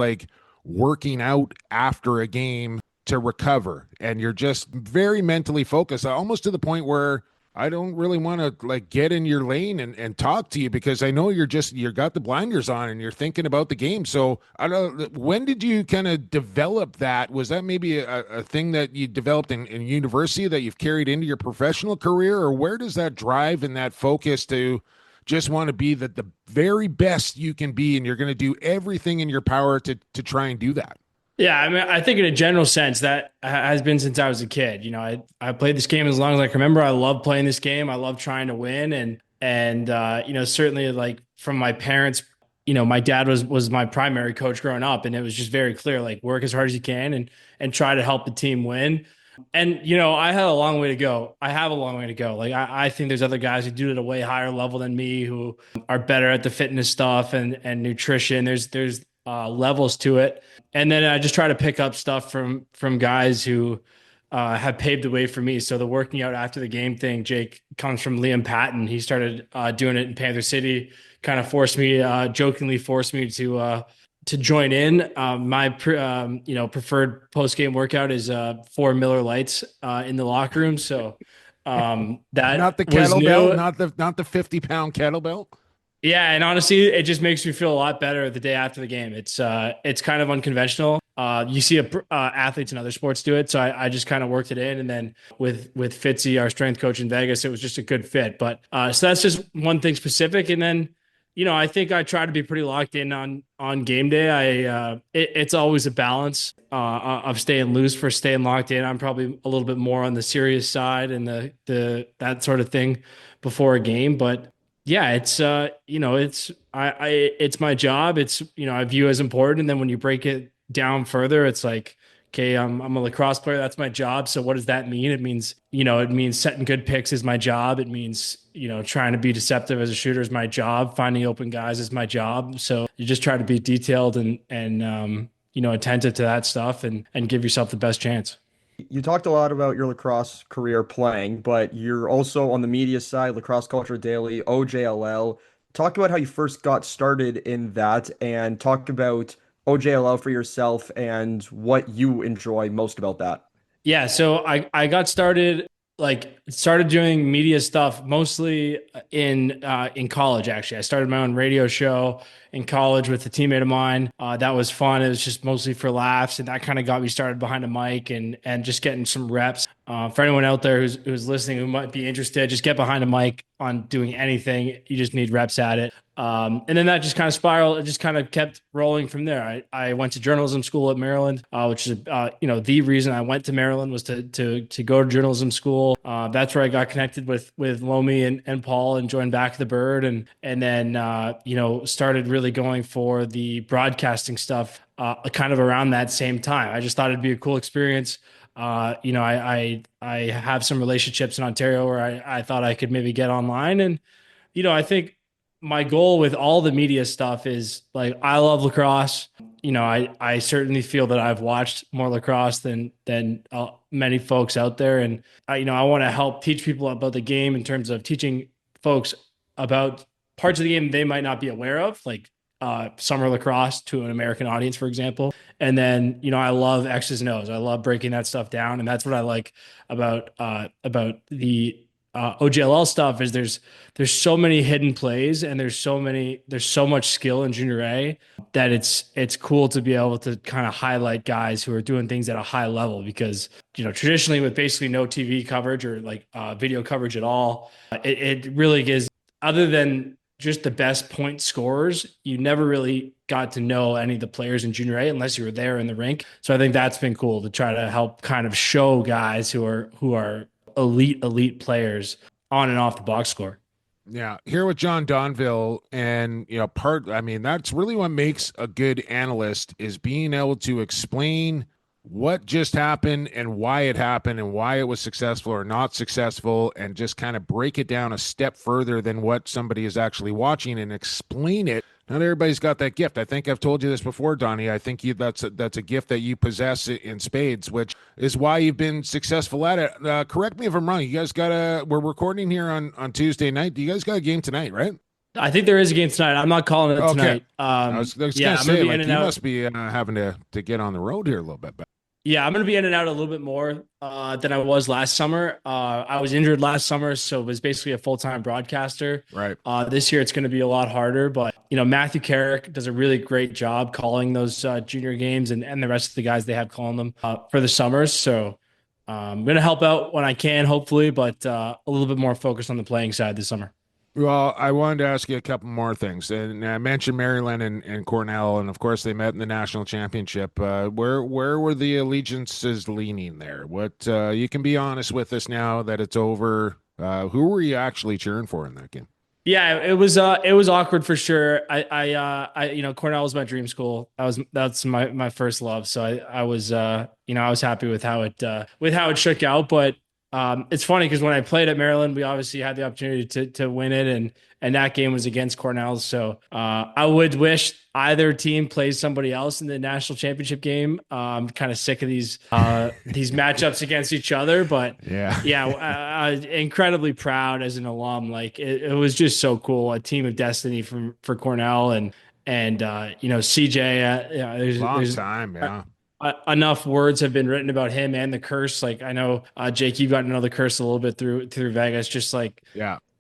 working out after a game to recover, and you're just very mentally focused, almost to the point where I don't really want to like get in your lane and talk to you, because I know you got the blinders on and you're thinking about the game. So I don't, when did you kind of develop that? Was that maybe a thing that you developed in university that you've carried into your professional career, or where does that drive and that focus to just want to be the very best you can be, and you're going to do everything in your power to try and do that? Yeah, I mean, I think in a general sense that has been since I was a kid. You know, I played this game as long as I can remember. I love playing this game. I love trying to win, and you know, certainly like from my parents, you know, my dad was my primary coach growing up, and it was just very clear, like work as hard as you can and try to help the team win. And you know, I had a long way to go. I have a long way to go. Like I think there's other guys who do it at a way higher level than me, who are better at the fitness stuff and nutrition. There's levels to it. And then I just try to pick up stuff from guys who have paved the way for me. So the working out after the game thing, Jake, comes from Liam Patton. He started doing it in Panther City, kind of jokingly forced me to join in. My preferred post-game workout is 4 Miller Lights in the locker room. So that not the was kettlebell, new. not the 50-pound kettlebell. Yeah, and honestly, it just makes me feel a lot better the day after the game. It's kind of unconventional. You see athletes in other sports do it, so I just kind of worked it in. And then with Fitzy, our strength coach in Vegas, it was just a good fit. But so that's just one thing specific. And then, you know, I think I try to be pretty locked in on game day. It's always a balance of staying loose for staying locked in. I'm probably a little bit more on the serious side and the that sort of thing before a game, but yeah, it's you know, it's my job. It's, you know, I view as important. And then when you break it down further, it's like, okay, I'm a lacrosse player. That's my job. So what does that mean? It means setting good picks is my job. It means, you know, trying to be deceptive as a shooter is my job. Finding open guys is my job. So you just try to be detailed and you know, attentive to that stuff and give yourself the best chance. You talked a lot about your lacrosse career playing, but you're also on the media side, Lacrosse Culture Daily, OJLL. Talk about how you first got started in that, and talk about OJLL for yourself and what you enjoy most about that. Yeah, so I got started doing media stuff mostly in college. Actually, I started my own radio show in college with a teammate of mine. That was fun. It was just mostly for laughs, and that kind of got me started behind a mic and just getting some reps. For anyone out there who's listening who might be interested, just get behind a mic on doing anything. You just need reps at it. And then that just kind of spiraled. It just kind of kept rolling from there. I went to journalism school at Maryland, which is, you know, the reason I went to Maryland was to go to journalism school. That's where I got connected with Lomi and Paul and joined Back of the Bird. And then, you know, started really going for the broadcasting stuff, kind of around that same time. I just thought it'd be a cool experience. You know, I have some relationships in Ontario where I thought I could maybe get online. And, you know, I think my goal with all the media stuff is, like, I love lacrosse. You know, I certainly feel that I've watched more lacrosse than many folks out there. And you know, I want to help teach people about the game in terms of teaching folks about parts of the game they might not be aware of, like summer lacrosse to an American audience, for example. And then, you know, I love X's and O's. I love breaking that stuff down. And that's what I like about the OGLL stuff is there's so many hidden plays and there's so much skill in junior A that it's cool to be able to kind of highlight guys who are doing things at a high level, because, you know, traditionally with basically no TV coverage or like video coverage at all, it really gives, other than just the best point scorers, you never really got to know any of the players in junior A unless you were there in the rink. So I think that's been cool to try to help kind of show guys who are elite players on and off the box score. Yeah, here with Jon Donville, and you know, that's really what makes a good analyst, is being able to explain what just happened and why it happened and why it was successful or not successful, and just kind of break it down a step further than what somebody is actually watching and explain it. Not everybody's got that gift. I think I've told you this before, Donny. I think that's a gift that you possess in spades, which is why you've been successful at it. Correct me if I'm wrong. You guys we're recording here on Tuesday night. Do you guys got a game tonight, right? I think there is a game tonight. I'm not calling it tonight. I was gonna say, like, you must be having to get on the road here a little bit. Yeah, I'm going to be in and out a little bit more than I was last summer. I was injured last summer, so it was basically a full-time broadcaster. Right. This year, it's going to be a lot harder, but Matthew Carrick does a really great job calling those junior games, and the rest of the guys they have calling them for the summers. So I'm going to help out when I can, hopefully, but a little bit more focused on the playing side this summer. Well, I wanted to ask you a couple more things. And I mentioned Maryland and Cornell, and of course they met in the national championship. Where were the allegiances leaning there? What you can be honest with us now that it's over. Who were you actually cheering for in that game? Yeah, it was awkward for sure. Cornell was my dream school. That's my first love. So I was I was happy with how it shook out. But it's funny because when I played at Maryland, we obviously had the opportunity to win it, and that game was against Cornell. So I would wish either team plays somebody else in the national championship game. I'm kind of sick of these matchups against each other, but incredibly proud as an alum. Like it was just so cool, a team of destiny for Cornell and CJ. Long time, yeah. Enough words have been written about him and the curse. Like I know, Jake, you got to know the curse a little bit through Vegas. Just like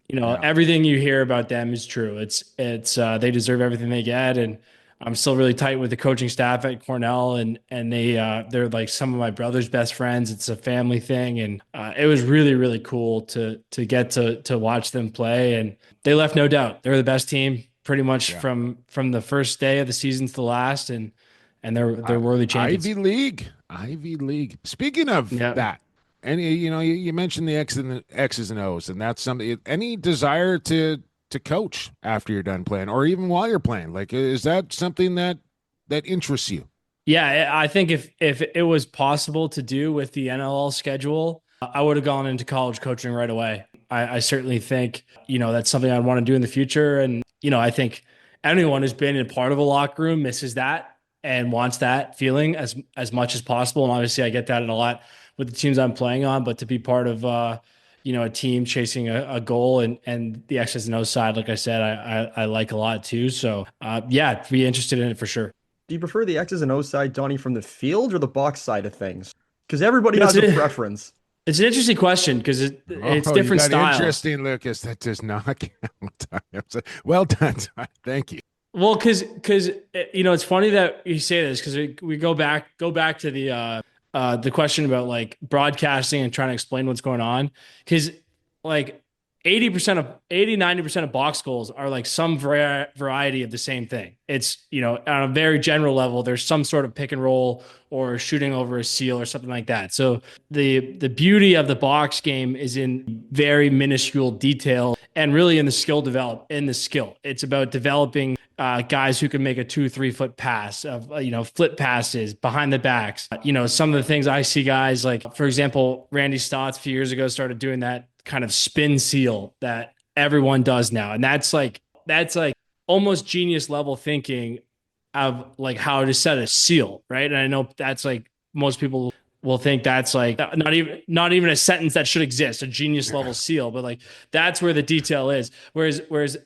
everything you hear about them is true. It's they deserve everything they get, and I'm still really tight with the coaching staff at Cornell, and they're like some of my brother's best friends. It's a family thing, and it was really really cool to get to watch them play, and they left no doubt. They're the best team pretty much from the first day of the season to the last, and they're worthy champions. Ivy League. Speaking of that, and you mentioned the X's and O's, and that's something. Any desire to coach after you're done playing, or even while you're playing? Like, is that something that interests you? Yeah, I think if it was possible to do with the NLL schedule, I would have gone into college coaching right away. I certainly think that's something I'd want to do in the future, and I think anyone who's been in part of a locker room misses that and wants that feeling as much as possible. And obviously I get that a lot with the teams I'm playing on, but to be part of, a team chasing a goal and the X's and O's side, like I said, I like a lot too. So be interested in it for sure. Do you prefer the X's and O's side, Donny, from the field or the box side of things? Because everybody has a preference. It's an interesting question because it's different styles. Interesting, Lucas. That does not count. Well done. Thank you. Well, because it's funny that you say this because we go back to the question about like broadcasting and trying to explain what's going on, because like 90% of box goals are like some variety of the same thing. It's on a very general level, there's some sort of pick and roll or shooting over a seal or something like that. So the beauty of the box game is in very minuscule detail and really in the skill. It's about developing guys who can make a 2-3 foot pass of flip passes behind the backs. Some of the things I see guys like, for example, Randy Stotts a few years ago started doing that kind of spin seal that everyone does now, and that's like almost genius level thinking of like how to set a seal, right? And I know that's like most people will think that's like not even a sentence that should exist, a genius level seal, but like that's where the detail is. Whereas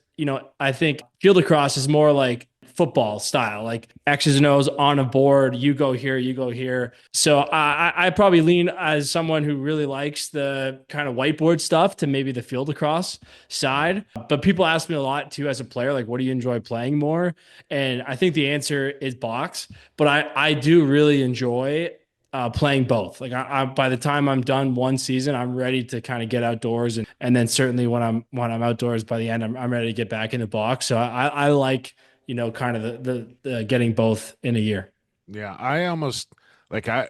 I think field lacrosse is more like football style, like X's and O's on a board, you go here. So I probably lean as someone who really likes the kind of whiteboard stuff to maybe the field lacrosse side. But people ask me a lot too as a player, like, what do you enjoy playing more? And I think the answer is box, but I do really enjoy playing both. Like I by the time I'm done one season, I'm ready to kind of get outdoors, and then certainly when I'm outdoors by the end, I'm ready to get back in the box. So I like kind of the getting both in a year. Yeah, I almost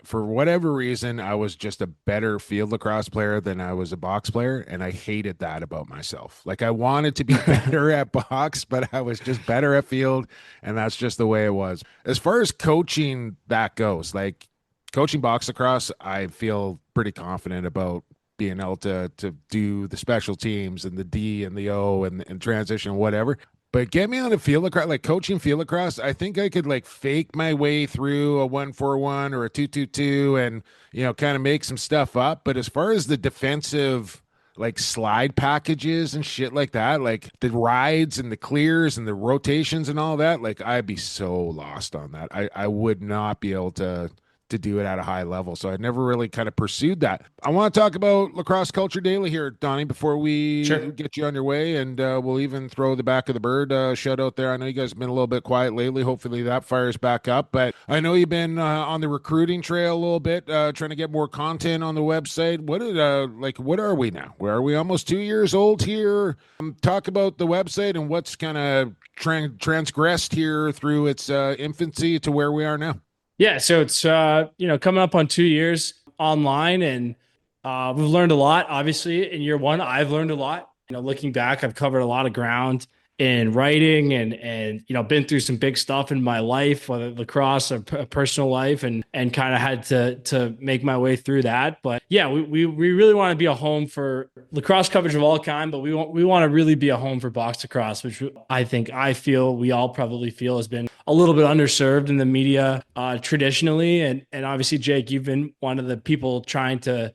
for whatever reason, I was just a better field lacrosse player than I was a box player, and I hated that about myself. Like I wanted to be better at box, but I was just better at field, and that's just the way it was. As far as coaching that goes, like coaching box lacrosse, I feel pretty confident about being able to do the special teams and the D and the O and transition, whatever. But get me on a field lacrosse, like coaching field lacrosse, I think I could like fake my way through a 1-4-1 or a 2-2-2 and, kind of make some stuff up. But as far as the defensive, like slide packages and shit like that, like the rides and the clears and the rotations and all that, like I'd be so lost on that. I would not be able to to do it at a high level. So I never really kind of pursued that. I want to talk about Lacrosse Culture Daily here, Donny, before we get you on your way, and we'll even throw the back of the bird shout out there. I know you guys have been a little bit quiet lately. Hopefully that fires back up, but I know you've been on the recruiting trail a little bit, trying to get more content on the website. What are we now? Where are we? Almost 2 years old here. Talk about the website and what's kind of transgressed here through its infancy to where we are now. Yeah, so it's coming up on 2 years online, and we've learned a lot. Obviously, in year one, I've learned a lot. Looking back, I've covered a lot of ground in writing, and been through some big stuff in my life, whether lacrosse or personal life, and kind of had to make my way through that. But yeah, we really want to be a home for lacrosse coverage of all kind, but we want to really be a home for box lacrosse, which I feel we all probably feel has been a little bit underserved in the media traditionally, and obviously, Jake, you've been one of the people trying to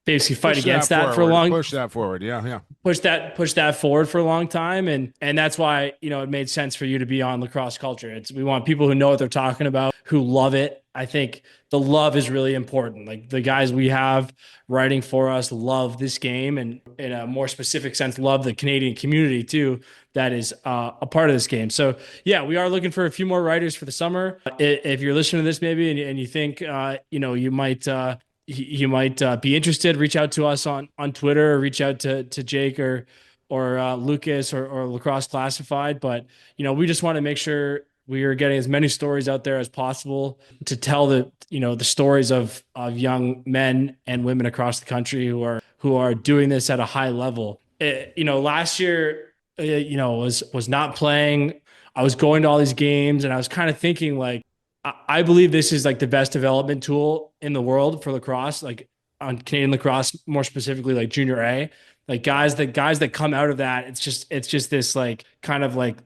basically fight against that for a long push that forward. Yeah. Push that forward for a long time. And that's why, it made sense for you to be on Lacrosse Culture. We want people who know what they're talking about, who love it. I think the love is really important. Like the guys we have writing for us love this game, and in a more specific sense, love the Canadian community too, that is a part of this game. So yeah, we are looking for a few more writers for the summer. If you're listening to this maybe and you think, you might be interested, reach out to us on Twitter, or reach out to Jake or Lucas or Lacrosse Classified. But, we just want to make sure we are getting as many stories out there as possible to tell the stories of young men and women across the country who are doing this at a high level. Last year, was not playing. I was going to all these games, and I was kind of thinking, like, I believe this is like the best development tool in the world for lacrosse, like on Canadian lacrosse, more specifically like junior A, like guys that come out of that. It's just this like kind of like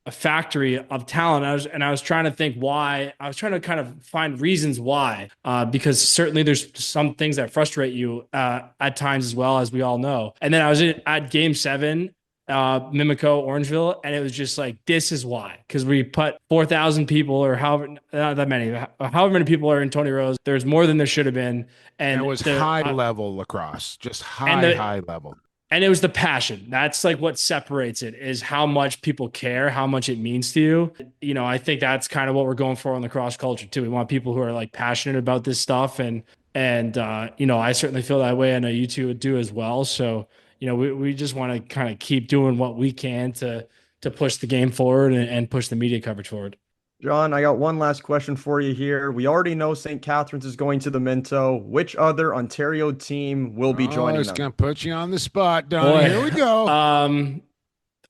a factory of talent. I was trying to think why. I was trying to kind of find reasons why, because certainly there's some things that frustrate you at times as well, as we all know. And then I was at Game 7. Mimico, Orangeville, and it was just like, this is why, because we put 4,000 people, or however, not that many, however many people are in Tony Rose. There's more than there should have been, and it was high level lacrosse, just high level. And it was the passion. That's like what separates it, is how much people care, how much it means to you. I think that's kind of what we're going for in lacrosse culture too. We want people who are like passionate about this stuff, and I certainly feel that way. I know you two would do as well. So we just want to kind of keep doing what we can to push the game forward and push the media coverage forward. John, I got one last question for you here. We already know St. Catharines is going to the Minto. Which other Ontario team will be joining them? I was going to put you on the spot, Donny. Here we go.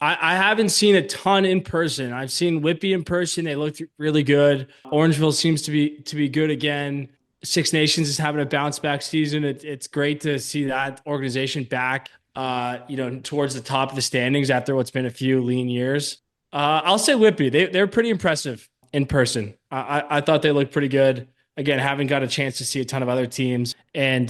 I haven't seen a ton in person. I've seen Whitby in person. They looked really good. Orangeville seems to be good again. Six Nations is having a bounce back season. It's great to see that organization back. Towards the top of the standings after what's been a few lean years. I'll say Whitby. They're pretty impressive in person. I thought they looked pretty good. Again, haven't got a chance to see a ton of other teams. And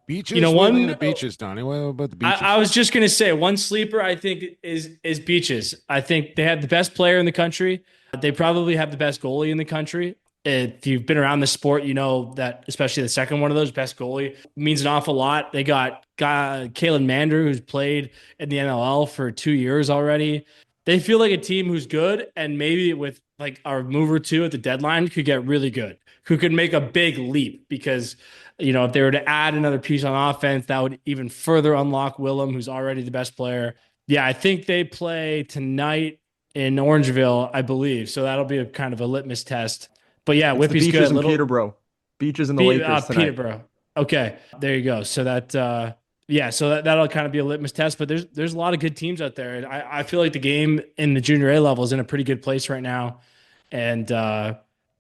Beaches, the Beaches, Donny. What about the Beaches? I was just gonna say one sleeper I think is Beaches. I think they have the best player in the country. They probably have the best goalie in the country. If you've been around the sport, you know that especially the second one of those, best goalie, means an awful lot. They got Kalen Mander, who's played in the NLL for 2 years already. They feel like a team who's good, and maybe with like a move or two at the deadline could get really good, who could make a big leap, because if they were to add another piece on offense, that would even further unlock Willem, who's already the best player. Yeah, I think they play tonight in Orangeville, I believe. So that'll be a kind of a litmus test. But yeah, Whippy's good. Beaches in Peterborough. Beaches in the Lakers tonight. Peterborough. Okay, there you go. So that'll kind of be a litmus test. But there's a lot of good teams out there. And I feel like the game in the junior A level is in a pretty good place right now. And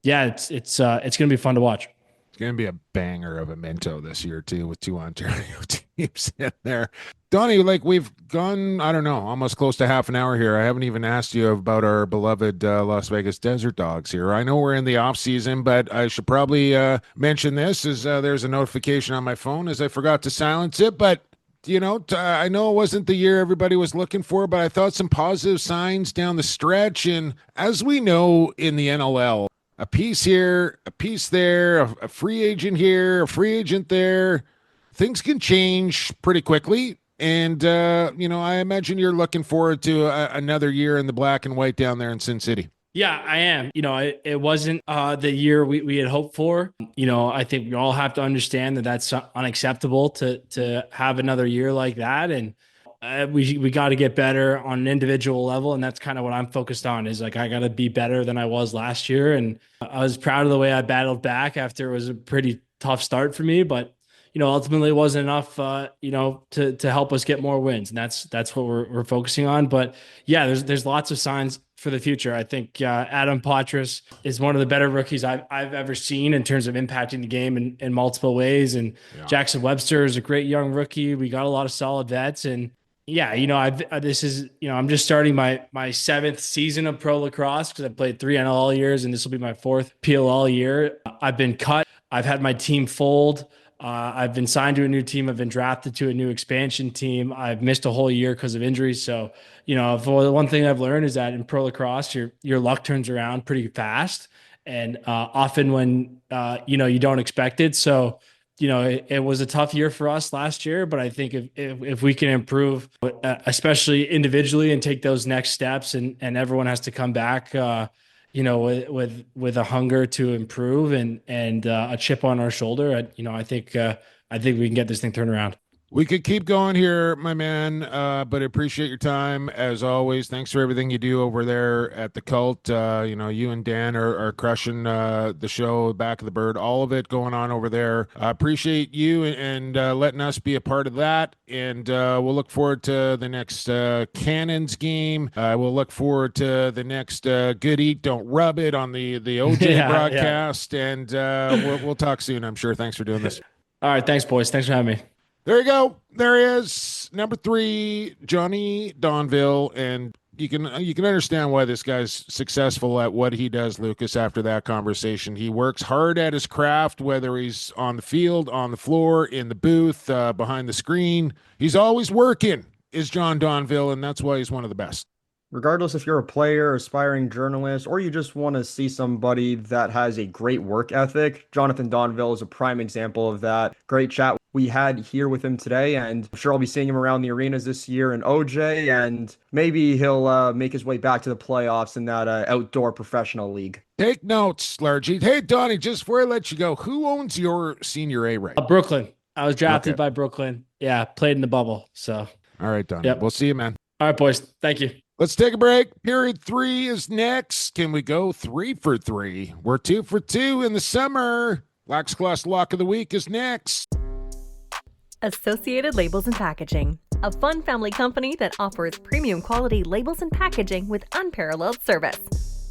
it's going to be fun to watch. It's going to be a banger of a Minto this year too, with two Ontario teams in there. Donny, like we've gone, I don't know, almost close to half an hour here. I haven't even asked you about our beloved Las Vegas Desert Dogs here. I know we're in the off season, but I should probably mention this as there's a notification on my phone as I forgot to silence it. But I know it wasn't the year everybody was looking for, but I thought some positive signs down the stretch. And as we know in the NLL, a piece here, a piece there, a free agent here, a free agent there. Things can change pretty quickly. And, I imagine you're looking forward to another year in the black and white down there in Sin City. Yeah, I am. It wasn't the year we had hoped for. I think we all have to understand that that's unacceptable to have another year like that. And we got to get better on an individual level. And that's kind of what I'm focused on is like, I got to be better than I was last year. And I was proud of the way I battled back after it was a pretty tough start for me, but ultimately it wasn't enough, to help us get more wins. And that's what we're focusing on. But yeah, there's lots of signs for the future. I think Adam Patras is one of the better rookies I've ever seen in terms of impacting the game in multiple ways. And Jackson Webster is a great young rookie. We got a lot of solid vets. And yeah, I'm just starting my seventh season of pro lacrosse because I played 3 NLL years and this will be my 4th PLL year. I've been cut. I've had my team fold. I've been signed to a new team. I've been drafted to a new expansion team. I've missed a whole year because of injuries. So, one thing I've learned is that in pro lacrosse, your luck turns around pretty fast and often when, you don't expect it. So, it was a tough year for us last year, but I think if we can improve, especially individually and take those next steps and everyone has to come back, with a hunger to improve and a chip on our shoulder, I think we can get this thing turned around. We could keep going here, my man, but I appreciate your time as always. Thanks for everything you do over there at the Cult. You and Dan are crushing the show, Back of the Bird, all of it going on over there. I appreciate you and letting us be a part of that. And we'll look forward to the next Cannons game. We'll look forward to the next Good Eat, Don't Rub It on the OJ broadcast. Yeah. And we'll talk soon, I'm sure. Thanks for doing this. All right. Thanks, boys. Thanks for having me. There you go. There he is, number 3, Jon Donville, and you can understand why this guy's successful at what he does, Lucas. After that conversation, he works hard at his craft, whether he's on the field, on the floor, in the booth, behind the screen. He's always working. Is Jon Donville, and that's why he's one of the best. Regardless if you're a player, aspiring journalist, or you just want to see somebody that has a great work ethic, Jonathan Donville is a prime example of that. Great chat we had here with him today, and I'm sure I'll be seeing him around the arenas this year in OJ, and maybe he'll make his way back to the playoffs in that outdoor professional league. Take notes, Largy. Hey, Donny, just before I let you go, who owns your senior A right? Brooklyn. I was drafted by Brooklyn. Yeah, played in the bubble. So. All right, Donny. Yep. We'll see you, man. All right, boys. Thank you. Let's take a break. Period 3 is next. Can we go 3 for 3? We're 2 for 2 in the summer. Lax Class Lock of the Week is next. Associated Labels and Packaging, a fun family company that offers premium quality labels and packaging with unparalleled service.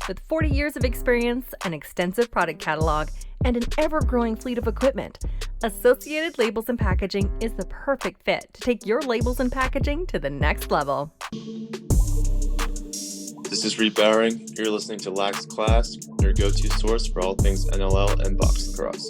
With 40 years of experience, an extensive product catalog, and an ever-growing fleet of equipment, Associated Labels and Packaging is the perfect fit to take your labels and packaging to the next level. This is Reed Bowering. You're listening to Lax Class, your go-to source for all things NLL and box lacrosse.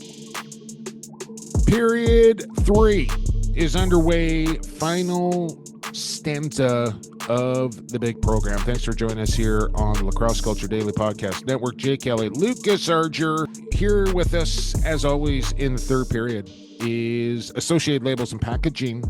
Period 3 is underway. Final stanza of the big program. Thanks for joining us here on the Lacrosse Culture Daily Podcast Network. Jay Kelly, Lucas Arger, here with us as always in the third period is Associated Labels and Packaging.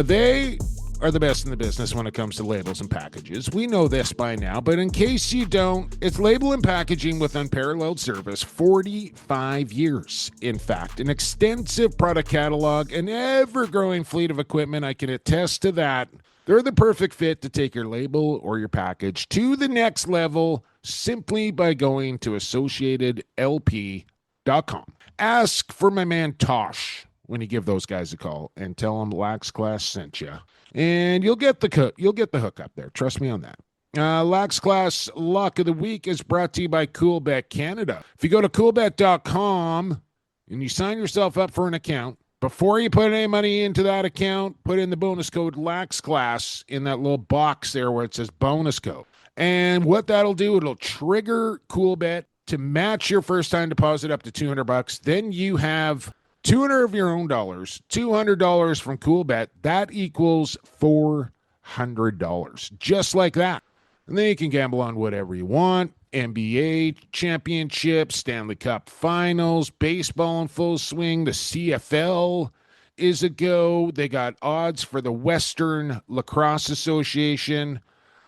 They are the best in the business when it comes to labels and packages. We know this by now, but in case you don't, it's label and packaging with unparalleled service, 45 years, in fact, an extensive product catalog, an ever-growing fleet of equipment. I can attest to that. They're the perfect fit to take your label or your package to the next level simply by going to associatedlp.com. Ask for my man Tosh when you give those guys a call and tell them Lax Class sent you. And you'll get the hook up there. Trust me on that. Lax Class Lock of the Week is brought to you by CoolBet Canada. If you go to coolbet.com and you sign yourself up for an account, before you put any money into that account, put in the bonus code LAXClass in that little box there where it says bonus code. And what that'll do, it'll trigger CoolBet to match your first time deposit up to $200. Then you have $200 of your own dollars, $200 from CoolBet. That equals $400. Just like that. And then you can gamble on whatever you want. NBA championships, Stanley Cup finals, baseball in full swing. The CFL is a go. They got odds for the Western Lacrosse Association.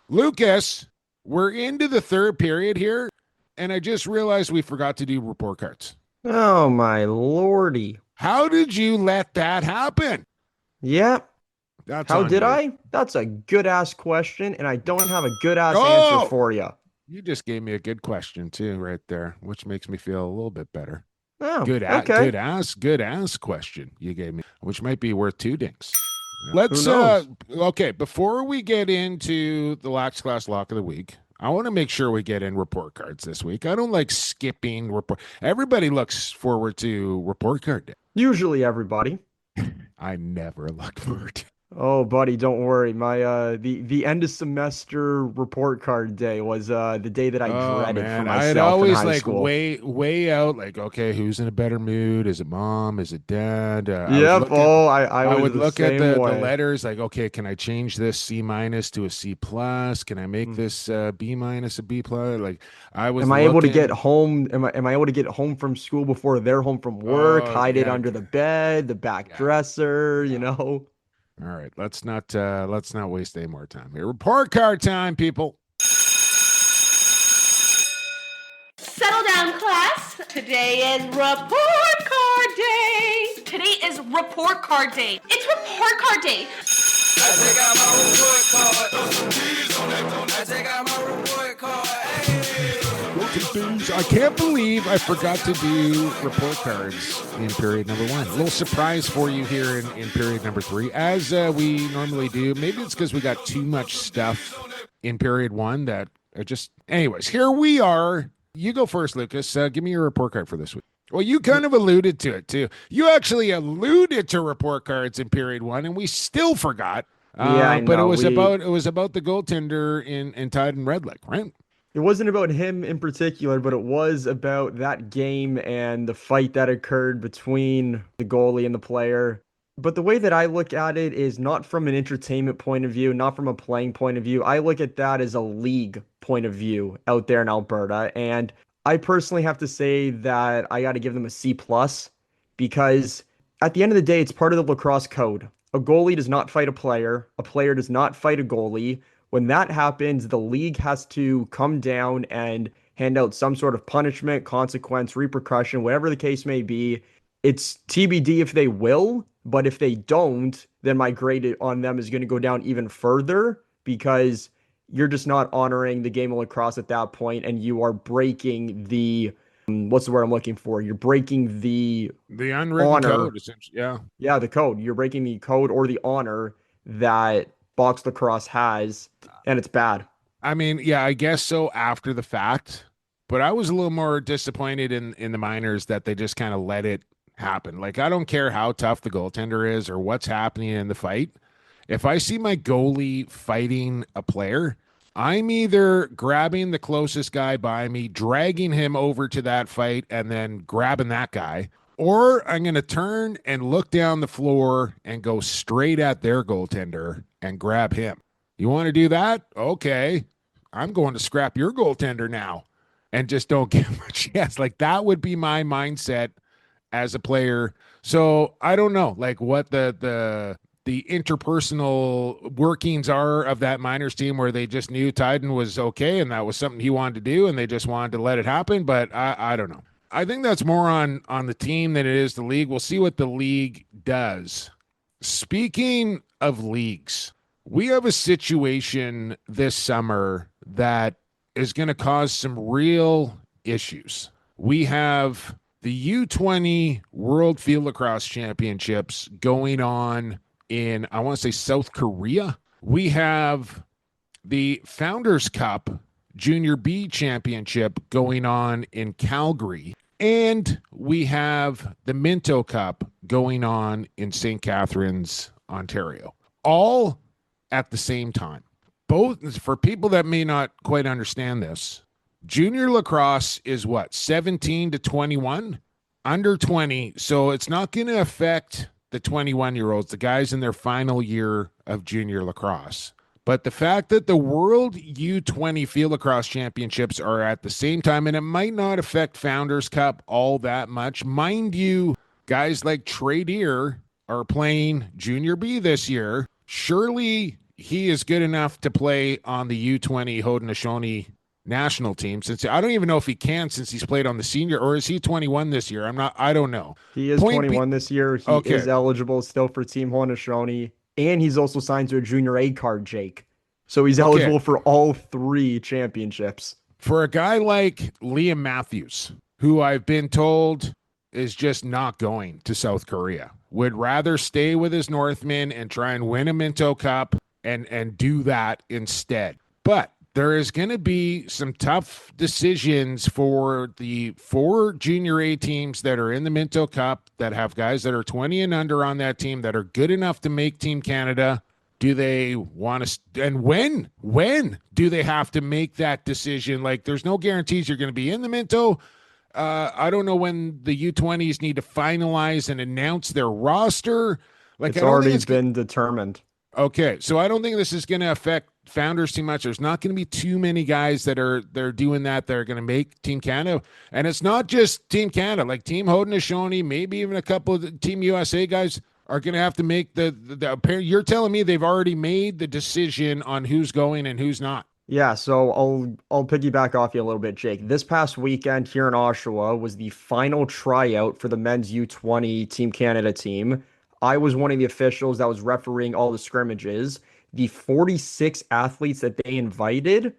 Lucas, we're into the third period here, and I just realized we forgot to do report cards. Oh, my lordy. How did you let that happen? Yeah. That's How on did you. I? That's a good-ass question, and I don't have a good-ass answer for you. You just gave me a good question, too, right there, which makes me feel a little bit better. Oh, Good ass question you gave me, which might be worth 2 dings. Let's Who knows? Okay, before we get into the Lax Class Lock of the Week, I want to make sure we get in report cards this week. I don't like skipping report. Everybody looks forward to report card day. Usually everybody. I never look forward to. Oh, buddy, don't worry. My the end of semester report card day was the day that I dreaded for myself I'd in always high like school. way out. Like, okay, who's in a better mood? Is it mom? Is it dad? Yep. I I would was look the at same the way. letters. Like, okay, can I change this C- to a C+? Can I make this B- a B+? Like, I was. Am I able to get looking- home? Am I able to get home from school before they're home from work? Oh, Hide it yeah. under the bed, the back dresser, you know? All right, let's not waste any more time here. Report card time, people. Settle down, class. Today is report card day. Today is report card day. It's report card day. I take out my report card. Throw some keys on that. I take out my report card. Hey. I can't believe I forgot to do report cards in period number 1. A little surprise for you here in period number 3, as we normally do. Maybe it's because we got too much stuff in period 1 that are just. Anyways, here we are. You go first, Lucas. Give me your report card for this week. Well, you kind of alluded to it too. You actually alluded to report cards in period 1, and we still forgot. Yeah, I but know. it was about the goaltender in Tide and Red Lake, right? It wasn't about him in particular, but it was about that game and the fight that occurred between the goalie and the player. But the way that I look at it is not from an entertainment point of view, not from a playing point of view. I look at that as a league point of view out there in Alberta. And I personally have to say that I got to give them a C+, because at the end of the day, it's part of the lacrosse code. A goalie does not fight a player does not fight a goalie. When that happens, the league has to come down and hand out some sort of punishment, consequence, repercussion, whatever the case may be. It's TBD if they will, but if they don't, then my grade on them is going to go down even further, because you're just not honoring the game of lacrosse at that point, and you are breaking the, what's the word I'm looking for? You're breaking the unwritten honor. code, essentially. Yeah. Yeah, the code. You're breaking the code or the honor that box lacrosse has, and it's bad. I mean, yeah, I guess so after the fact, but I was a little more disappointed in the minors that they just kind of let it happen. Like, I don't care how tough the goaltender is or what's happening in the fight. If I see my goalie fighting a player, I'm either grabbing the closest guy by me, dragging him over to that fight, and then grabbing that guy, or I'm going to turn and look down the floor and go straight at their goaltender and grab him. You want to do that? Okay. I'm going to scrap your goaltender now and just don't give him a chance. Like, that would be my mindset as a player. So I don't know, like, what the interpersonal workings are of that minors team, where they just knew Tyden was okay and that was something he wanted to do and they just wanted to let it happen. But I don't know. I think that's more on the team than it is the league. We'll see what the league does. Speaking of leagues, we have a situation this summer that is going to cause some real issues. We have the U20 World Field Lacrosse Championships going on in, I want to say, South Korea. We have the Founders Cup Junior B Championship going on in Calgary. And we have the Minto Cup going on in St. Catharines, Ontario. All at the same time. Both, for people that may not quite understand this, junior lacrosse is what, 17 to 21? Under 20. So it's not going to affect the 21-year-olds, the guys in their final year of junior lacrosse. But the fact that the World U20 Field Lacrosse Championships are at the same time, and it might not affect Founders Cup all that much. Mind you, guys like Trey Deer are playing Junior B this year. Surely he is good enough to play on the U20 Haudenosaunee national team, since I don't even know if he can, since he's played on the senior, or is he 21 this year? I don't know. He is 21 this year. He is eligible still for Team Haudenosaunee, and he's also signed to a junior A card, Jake. So he's eligible for all 3 championships. For a guy like Liam Matthews, who I've been told is just not going to South Korea, would rather stay with his Northmen and try and win a Minto Cup and do that instead. But there is going to be some tough decisions for the 4 junior A teams that are in the Minto Cup, that have guys that are 20 and under on that team that are good enough to make Team Canada. Do they want to, and when do they have to make that decision? Like, there's no guarantees you're going to be in the Minto. I don't know when the U20s need to finalize and announce their roster. Like, it's already been determined. Okay, so I don't think this is going to affect Founders too much. There's not going to be too many guys that are doing that are going to make Team Canada. And it's not just Team Canada, like Team Haudenosaunee, maybe even a couple of the Team USA guys are going to have to make the you're telling me they've already made the decision on who's going and who's not. Yeah, so I'll piggyback off you a little bit, Jake. This past weekend here in Oshawa was the final tryout for the men's U20 Team Canada team. I was one of the officials that was refereeing all the scrimmages. The 46 athletes that they invited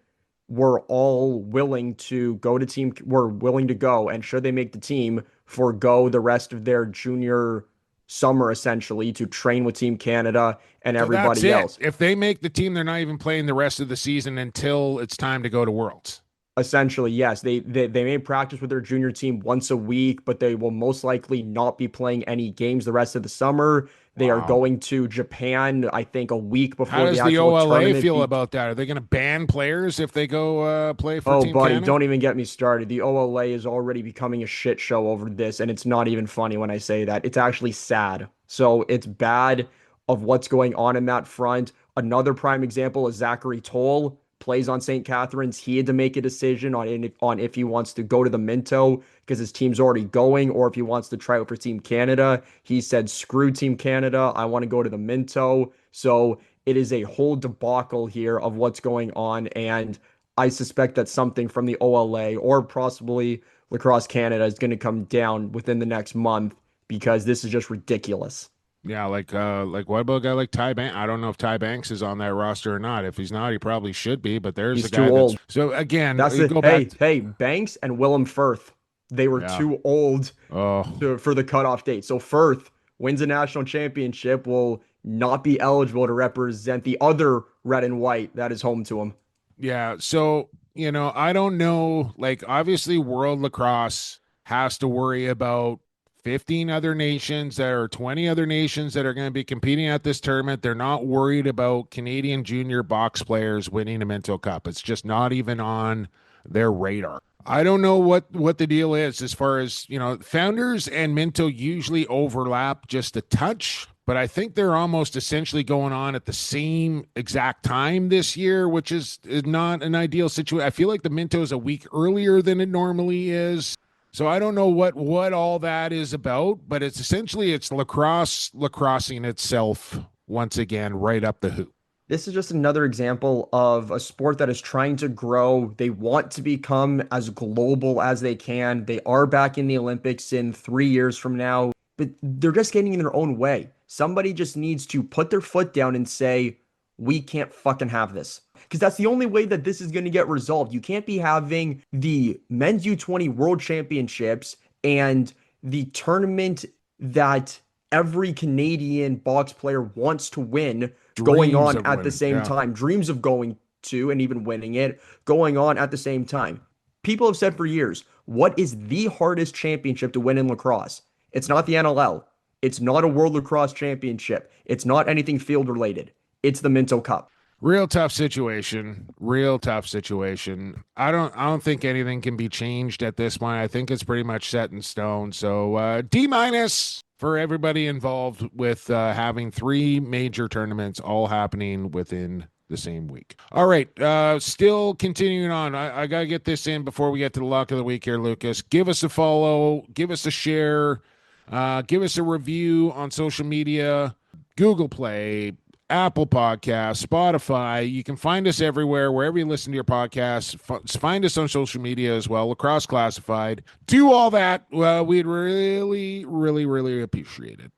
were all willing to go, and should they make the team, forgo the rest of their junior summer essentially to train with Team Canada and everybody else. If they make the team, they're not even playing the rest of the season until it's time to go to Worlds. Essentially, yes. They may practice with their junior team once a week, but they will most likely not be playing any games the rest of the summer. They are going to Japan, I think, a week before the actual tournament. How does the OLA feel about that? Are they going to ban players if they go play for Team Canada? Don't even get me started. The OLA is already becoming a shit show over this, and it's not even funny when I say that. It's actually sad. So it's bad of what's going on in that front. Another prime example is Zachary Toll. Plays on St. Catharines. He had to make a decision on if he wants to go to the Minto because his team's already going, or if he wants to try out for Team Canada. He said, screw Team Canada. I want to go to the Minto. So it is a whole debacle here of what's going on. And I suspect that something from the OLA or possibly Lacrosse Canada is going to come down within the next month because this is just ridiculous. Yeah, like what about a guy like Ty Banks? I don't know if Ty Banks is on that roster or not. If he's not, he probably should be. But there's he's the guy too old. So again, hey, Banks and Willem Firth, they were too old for the cutoff date. So Firth wins a national championship, will not be eligible to represent the other red and white that is home to him. Yeah, so I don't know. Like, obviously, World Lacrosse has to worry about 15 other nations, there are 20 other nations that are going to be competing at this tournament. They're not worried about Canadian junior box players winning a Minto Cup. It's just not even on their radar. I don't know what the deal is as far as, Founders and Minto usually overlap just a touch, but I think they're almost essentially going on at the same exact time this year, which is not an ideal situation. I feel like the Minto is a week earlier than it normally is. So I don't know what all that is about, but it's lacrossing itself once again right up the hoop. This is just another example of a sport that is trying to grow. They want to become as global as they can. They are back in the Olympics in 3 years from now, but they're just getting in their own way. Somebody just needs to put their foot down and say, we can't fucking have this. Because that's the only way that this is going to get resolved. You can't be having the men's U20 World Championships and the tournament that every Canadian box player wants to win going on at the same time. Dreams of going to and even winning it going on at the same time. People have said for years, what is the hardest championship to win in lacrosse? It's not the NLL. It's not a World Lacrosse Championship. It's not anything field related. It's the Minto Cup. Real tough situation. I don't think anything can be changed at this point. I think it's pretty much set in stone. So D- for everybody involved with having 3 major tournaments all happening within the same week. All right, still continuing on. I got to get this in before we get to the lock of the week here, Lucas. Give us a follow, give us a share, give us a review on social media, Google Play, Apple Podcasts, Spotify. You can find us everywhere, wherever you listen to your podcasts. Find us on social media as well, Lacrosse Classified. Do all that. Well, we'd really, really, really appreciate it.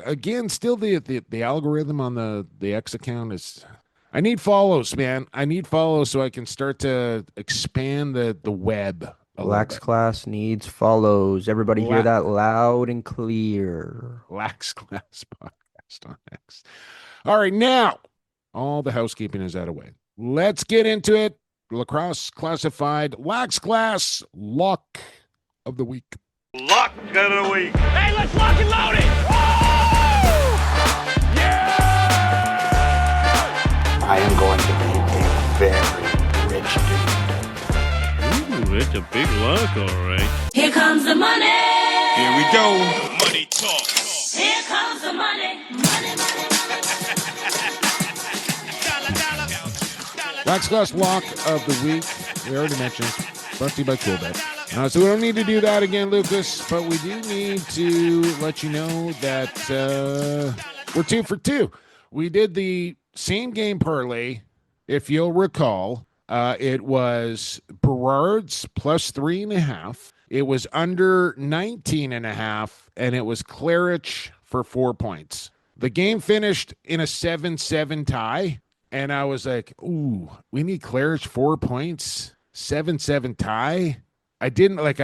Again, still the algorithm on the X account is... I need follows, man. I need follows so I can start to expand the web. Lax Class needs follows. Everybody hear that loud and clear. Lax Class Podcast on X. All right, now all the housekeeping is out of the way. Let's get into it. Lacrosse Classified, Lax Class Lock of the Week. Lock of the week. Hey, let's lock and load it! Yeah! I am going to be a very rich dude. Ooh, it's a big lock, all right. Here comes the money. Here we go. Money talk. Here comes the money. Lax Class Lock of the Week. We already mentioned it's brought to you by CoolBet. So we don't need to do that again, Lucas, but we do need to let you know that we're 2 for 2. We did the same game parlay, if you'll recall. It was Berard's plus 3.5. It was under 19.5, and it was Claridge for 4 points. The game finished in a 7-7 tie, and I was like, ooh, we need Claridge 4 points, 7-7 tie. I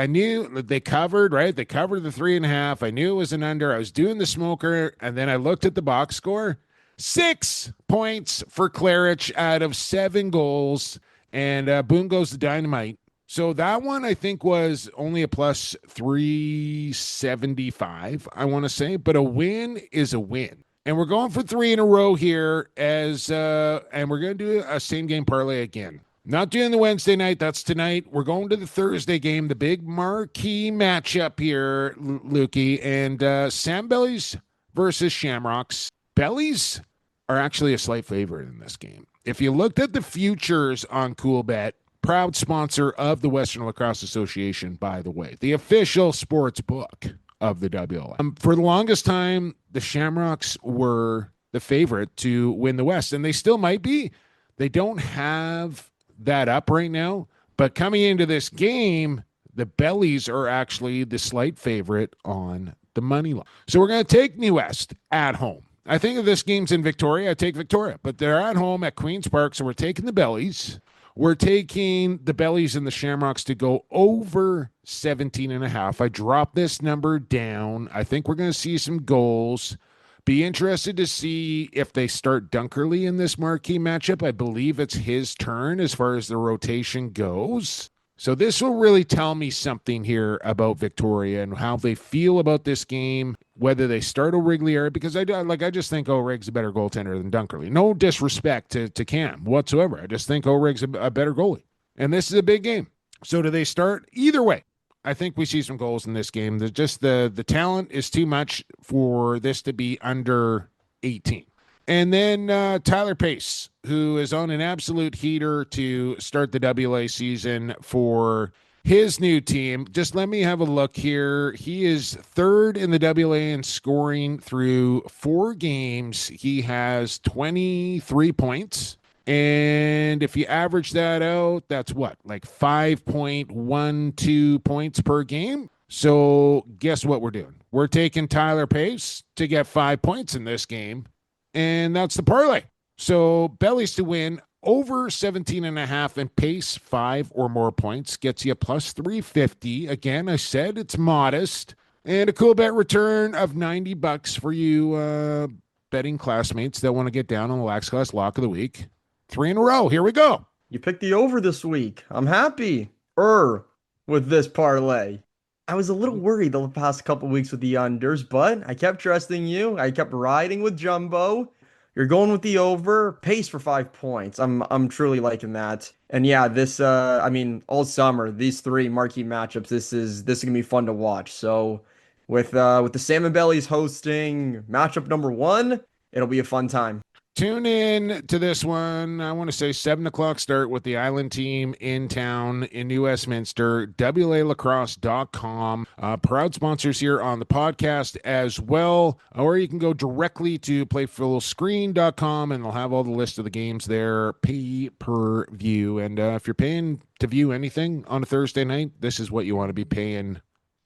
knew they covered, right? They covered the 3.5. I knew it was an under. I was doing the smoker, and then I looked at the box score. 6 points for Claridge out of 7 goals, and boom goes the dynamite. So that one, I think, was only a plus 375, I want to say, but a win is a win. And we're going for 3 in a row here and we're going to do a same game parlay again. Not doing the Wednesday night, that's tonight. We're going to the Thursday game, the big marquee matchup here, Lukey, and Sam Bellies versus Shamrocks. Bellies are actually a slight favorite in this game. If you looked at the futures on CoolBet, proud sponsor of the Western Lacrosse Association, by the way, the official sports book of the WLF. For the longest time, the Shamrocks were the favorite to win the West, and they still might be. They don't have that up right now, but coming into this game, the Bellies are actually the slight favorite on the money line. So we're going to take New West at home. I think if this game's in Victoria, I take Victoria, but they're at home at Queen's Park, so we're taking the Bellies. We're taking the Bellies and the Shamrocks to go over 17.5. I dropped this number down. I think we're going to see some goals. Be interested to see if they start Dunkerley in this marquee matchup. I believe it's his turn as far as the rotation goes. So this will really tell me something here about Victoria and how they feel about this game, whether they start O'Riglier, because I just think O'Rig's a better goaltender than Dunkerley. No disrespect to Cam whatsoever. I just think O'Rig's a better goalie. And this is a big game. So do they start? Either way, I think we see some goals in this game. The talent is too much for this to be under 18. And then Tyler Pace, who is on an absolute heater to start the WLA season for his new team. Just let me have a look here. He is third in the WLA in scoring through 4 games. He has 23 points. And if you average that out, that's what? Like 5.12 points per game. So guess what we're doing? We're taking Tyler Pace to get 5 points in this game. And that's the parlay. So Bellies to win over 17.5 and Pace 5 or more points gets you a plus 350. Again, I said it's modest. And a cool bet return of $90 for you betting classmates that want to get down on the Lax Class Lock of the Week. 3 in a row. Here we go. You picked the over this week. I'm happy with this parlay. I was a little worried the past couple weeks with the unders, but I kept trusting you. I kept riding with Jumbo. You're going with the over. Pace for 5 points. I'm truly liking that. And yeah, this all summer, these 3 marquee matchups, this is gonna be fun to watch. So with the Salmon Bellies hosting matchup number 1, it'll be a fun time. tune in to this one. I want to say 7 o'clock start with the Island team in town in New Westminster, WLAlacrosse.com. Proud sponsors here on the podcast as well. Or you can go directly to playfullscreen.com and they'll have all the list of the games there, pay per view. And if you're paying to view anything on a Thursday night, this is what you want to be paying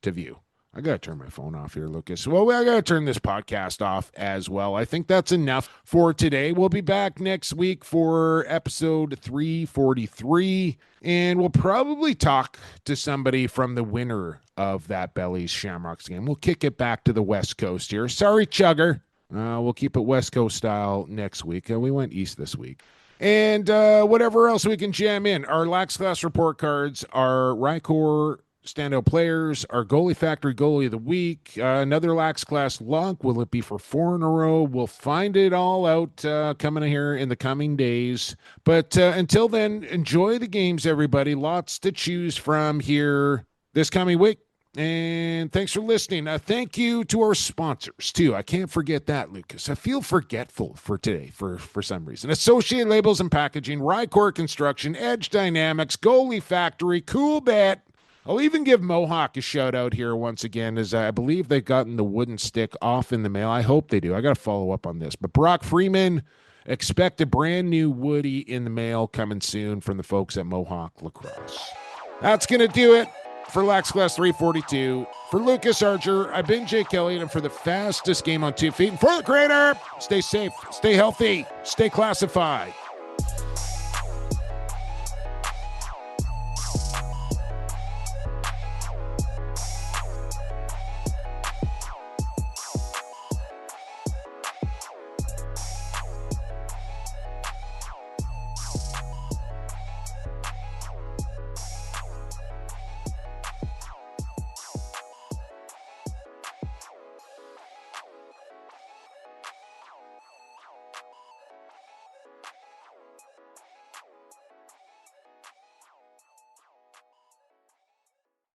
to view. I got to turn my phone off here, Lucas. Well, I got to turn this podcast off as well. I think that's enough for today. We'll be back next week for episode 343, and we'll probably talk to somebody from the winner of that Bellies Shamrocks game. We'll kick it back to the West Coast here. Sorry, Chugger. We'll keep it West Coast style next week. We went East this week. And whatever else we can jam in. Our Lax Class Report Cards, our Rycor standout players, our Goalie Factory Goalie of the Week, another Lax Class Lock. Will it be for 4 in a row? We'll find it all out coming here in the coming days. But until then, enjoy the games, everybody. Lots to choose from here this coming week. And thanks for listening. Thank you to our sponsors, too. I can't forget that, Lucas. I feel forgetful for today for some reason. Associated Labels and Packaging, Rycor Construction, Edge Dynamics, Goalie Factory, Cool Bet. I'll even give Mohawk a shout out here once again, as I believe they've gotten the wooden stick off in the mail. I hope they do. I got to follow up on this. But Brock Freeman, expect a brand new Woody in the mail coming soon from the folks at Mohawk Lacrosse. That's going to do it for Lax Class 342. For Lucas Archer, I've been Jay Kelly, and for the fastest game on 2 feet, and for the creator, stay safe, stay healthy, stay classified.